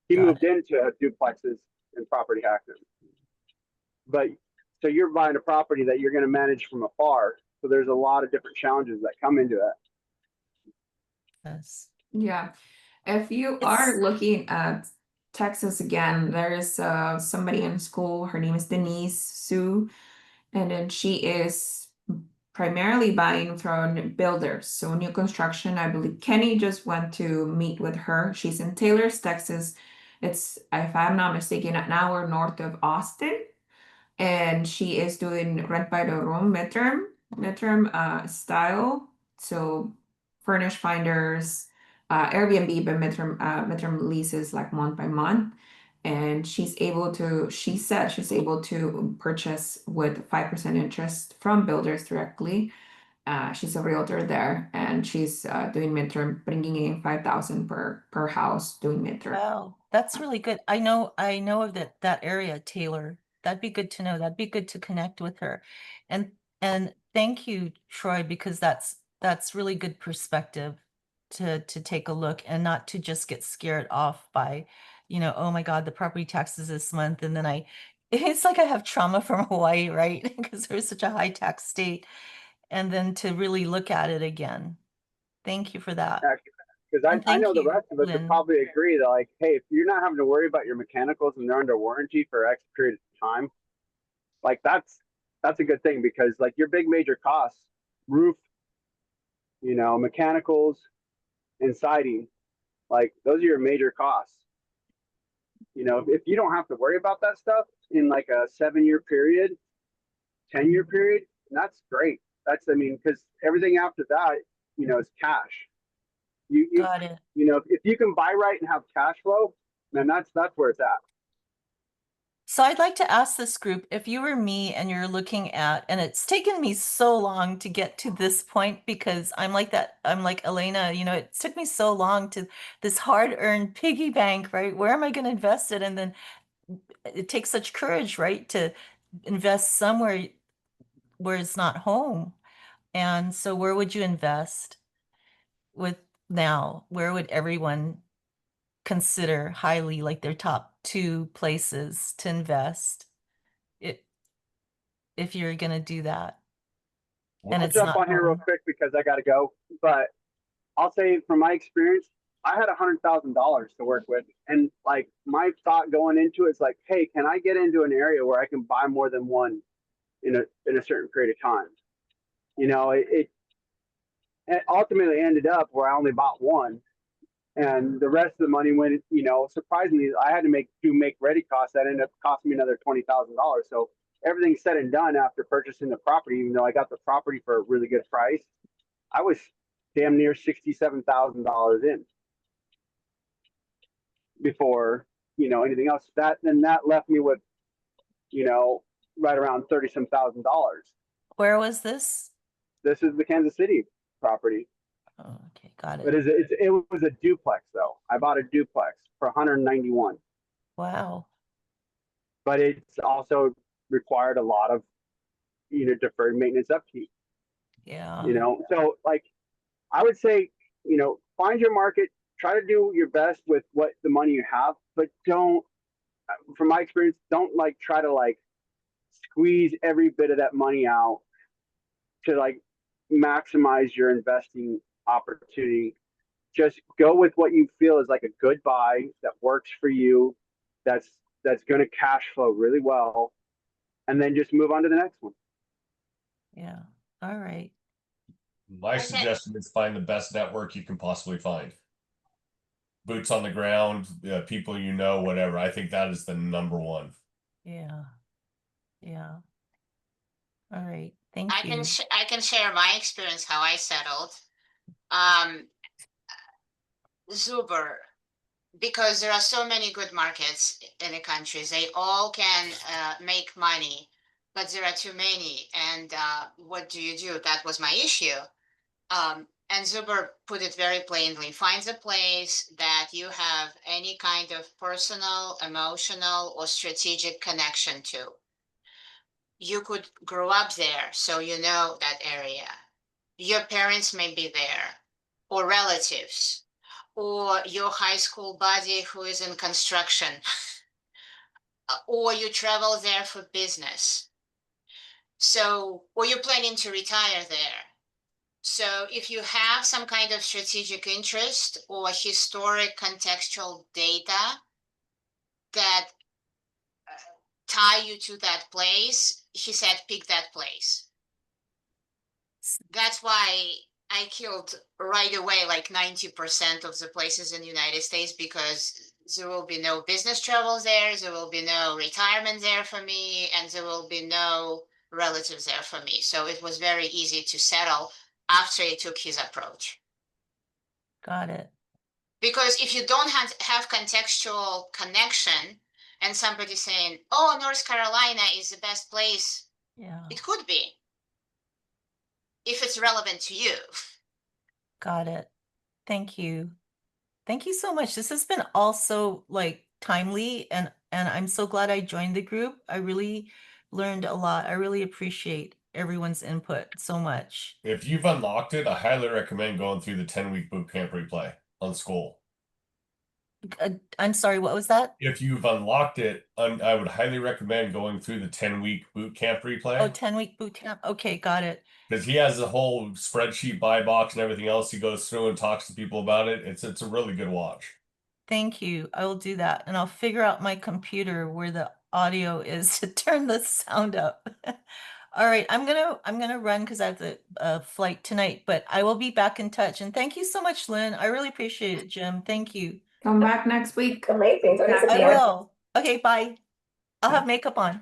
He Got moved into duplexes and property hacking. But so you're buying a property that you're going to manage from afar. So there's a lot of different challenges that come into that. Yes. Yeah. If you are looking at Texas again, there is somebody in school. Her name is Denise Sue, and then she is primarily buying from builders. So new construction, I believe Kenny just went to meet with her. She's in Taylor's, Texas. It's, if I'm not mistaken, an hour north of Austin. And she is doing rent by the room midterm style. So furnish finders, Airbnb, but midterm leases like month by month. And she said she's able to purchase with 5% interest from builders directly. She's a realtor there, and she's doing midterm, bringing in 5,000 per house doing midterm. Wow, that's really good. I know of that area, Taylor. That'd be good to know. That'd be good to connect with her. And thank you, Troy, because that's really good perspective to take a look and not to just get scared off by, oh my God, the property taxes this month. And then it's like I have trauma from Hawaii, right? Because there's such a high tax state. And then to really look at it again. Thank you for that. Because And I thank know the you, rest of us would Lynn. probably agree that, like, hey, if you're not having to worry about your mechanicals and they're under warranty for X period of time, like that's a good thing, because like your big major costs, roof, mechanicals and siding, like those are your major costs. If you don't have to worry about that stuff in like a 7-year period, 10-year period, that's great. Because everything after that, is cash. Got it. If you can buy right and have cash flow, then that's where it's at. So I'd like to ask this group, if you were me and you're looking at, and it's taken me so long to get to this point because I'm like Elena, it took me so long to this hard-earned piggy bank, right? Where am I going to invest it? And then it takes such courage, right, to invest somewhere where it's not home. And so where would you invest now? Where would everyone consider highly, like their top 2 places to invest if you're gonna do that? And I'll jump on here real quick because I got to go. But I'll say from my experience, I had $100,000 to work with, and like my thought going into it is like, hey, can I get into an area where I can buy more than one in a certain period of time? It ultimately ended up where I only bought one. And the rest of the money went, surprisingly, I had to make 2 make-ready costs that ended up costing me another $20,000. So everything said and done after purchasing the property, even though I got the property for a really good price, I was damn near $67,000 in before, anything else. That left me with, right around $30-some thousand. Where was this? This is the Kansas City property. Oh, okay, got it. But it was a duplex though. I bought a duplex for 191. Wow. But it's also required a lot of, deferred maintenance upkeep. Yeah. So like I would say, find your market, try to do your best with what the money you have, but don't, from my experience, don't like try to like squeeze every bit of that money out to like maximize your investing opportunity. Just go with what you feel is like a good buy that works for you, that's going to cash flow really well, and then just move on to the next one. Yeah. All right. My suggestion is find the best network you can possibly find. Boots on the ground, people whatever. I think that is the number one. Yeah. Yeah. All right. Thank I you. I can share my experience how I settled. Um, Zuber, because there are so many good markets in the countries, they all can make money, but there are too many. And what do you do? That was my issue. And Zuber put it very plainly: find a place that you have any kind of personal, emotional, or strategic connection to. You could grow up there, so you know that area. Your parents may be there, or relatives, or your high school buddy who is in construction, or you travel there for business. So, or you're planning to retire there. So if you have some kind of strategic interest or historic contextual data that tie you to that place, he said, pick that place. That's why I killed right away like 90% of the places in the United States, because there will be no business travel there, there will be no retirement there for me, and there will be no relatives there for me. So it was very easy to settle after he took his approach. Got it. Because if you don't have contextual connection and somebody saying, oh, North Carolina is the best place, Yeah. it could be, if it's relevant to you. Got it. Thank you. Thank you so much. This has been also like timely, and I'm so glad I joined the group. I really learned a lot. I really appreciate everyone's input so much. If you've unlocked it, I highly recommend going through the 10-week boot camp replay on Skoll. I'm sorry, what was that? If you've unlocked it, I would highly recommend going through the 10-week boot camp replay. Oh, 10-week boot camp. Okay, got it. Because he has a whole spreadsheet buy box and everything else he goes through and talks to people about it. It's a really good watch. Thank you. I will do that, and I'll figure out my computer where the audio is to turn the sound up. All right, I'm gonna run because I have a flight tonight, but I will be back in touch. And thank you so much, Lynn. I really appreciate it, Jim. Thank you. Come back next week. Amazing. So I will. Okay, bye. I'll have makeup on.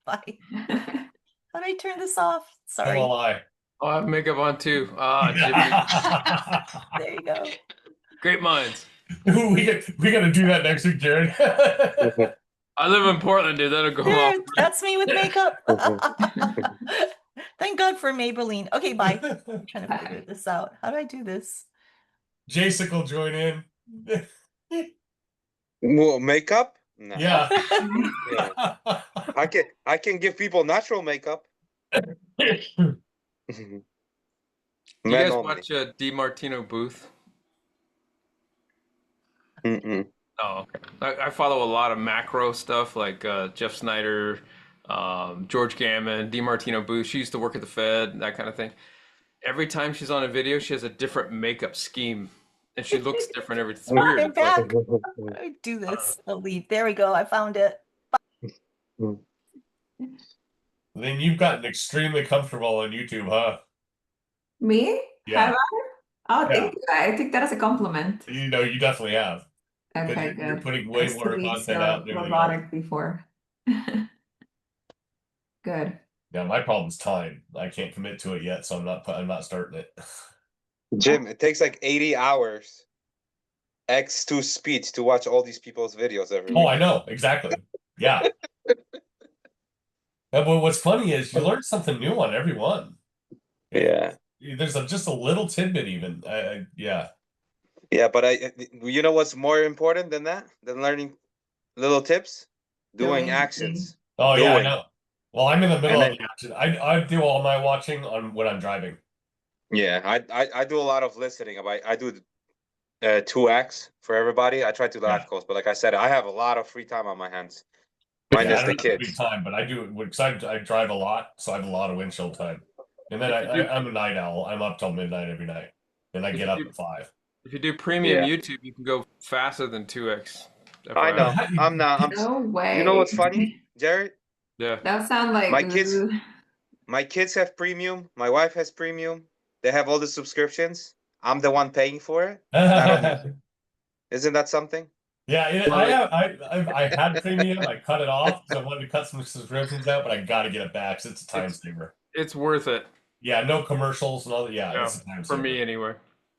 Bye. How do I turn this off? Sorry. Tell a lie. I have makeup on too. Ah, Jimmy. There you go. Great minds. we got to do that next week, Jared. I live in Portland, dude. That'll go off. There, that's me with makeup. Thank God for Maybelline. Okay, bye. I'm trying to figure this out. How do I do this? Jason will join in. Well, makeup? No. Yeah. Yeah. I can give people natural makeup. You Men guys only. watch DiMartino Booth? Mm-mm. Oh, okay. I follow a lot of macro stuff like Jeff Snyder, George Gammon, DiMartino Booth. She used to work at the Fed, that kind of thing. Every time she's on a video, she has a different makeup scheme, and she looks different every. It's weird. I'm It's like- back. I do this. I'll leave. There we go. I found it. Then you've gotten extremely comfortable on YouTube, huh? Me? Yeah. Have I? Oh, thank you. I take that as a compliment. You know, you definitely have. Okay, You're good. putting way Used to more be content so out than everything else. robotic before. Good. Yeah, my problem's time. I can't commit to it yet, so I'm not starting it. Jim, it takes like 80 hours X2 speed to watch all these people's videos every Oh, week. I know exactly. Yeah. But what's funny is you learn something new on every one. Yeah. There's just a little tidbit, even. Yeah. Yeah, but you know what's more important than that? Than learning little tips? Doing actions. Oh yeah, I Doing. know. Well, I'm in the middle And of the action. I do all my watching on when I'm driving. Yeah, I do a lot of listening. I do 2x for everybody. I try to do Yeah. live calls, but like I said, I have a lot of free time on my hands. Yeah, Minus I the don't have kids. free time, but I do because I drive a lot, so I have a lot of windshield time. And then I'm a night owl. I'm up till midnight every night, and I get up at 5. If you do premium Yeah. YouTube, you can go faster than 2x. I know. FYI. I'm not. No way. You know what's funny, Jared? Yeah. That sounds like My kids have premium. My wife has premium. They have all the subscriptions. I'm the one paying for it. I don't have it. Isn't that something? Yeah, I had premium. I cut it off because I wanted to cut some subscriptions out, but I got to get it back. 'Cause it's a time saver. It's worth it. Yeah, no commercials and all that. Yeah, Yeah, it's a time for saver. me anyway.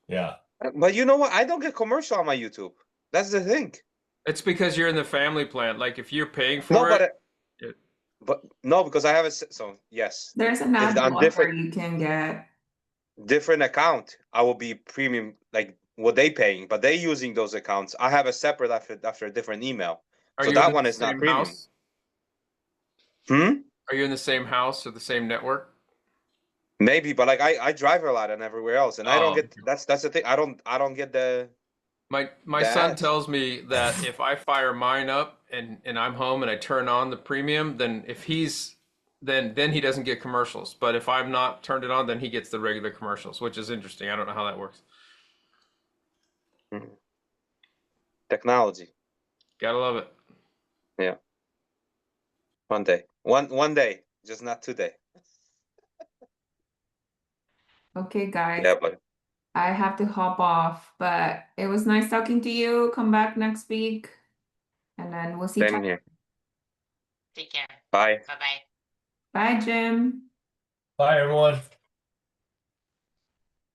Yeah. But you know what? I don't get commercial on my YouTube. That's the thing. It's because you're in the family plan. Like if you're paying No, for but it, but no, because I have a so yes. There's an If ad on blocker you can get. different account, I will be premium like what they paying, but they using those accounts. I have a separate after a different email. are So you that in the one is not same premium. house? Hmm? Are you in the same house or the same network? Maybe, but like I drive a lot and everywhere else, and I don't Oh, get okay. that's the thing. I don't get the My son ads. tells me that if I fire mine up and I'm home and I turn on the premium, then if he's then he doesn't get commercials. But if I'm not turned it on, then he gets the regular commercials, which is interesting. I don't know how that works. Technology. Gotta love it. Yeah. One day. One day, just not today. Okay, guys. Yeah, but I have to hop off, but it was nice talking to you. Come back next week, and then we'll see each same other. here. Take care. Bye. Bye bye. Bye, Jim. Bye, everyone.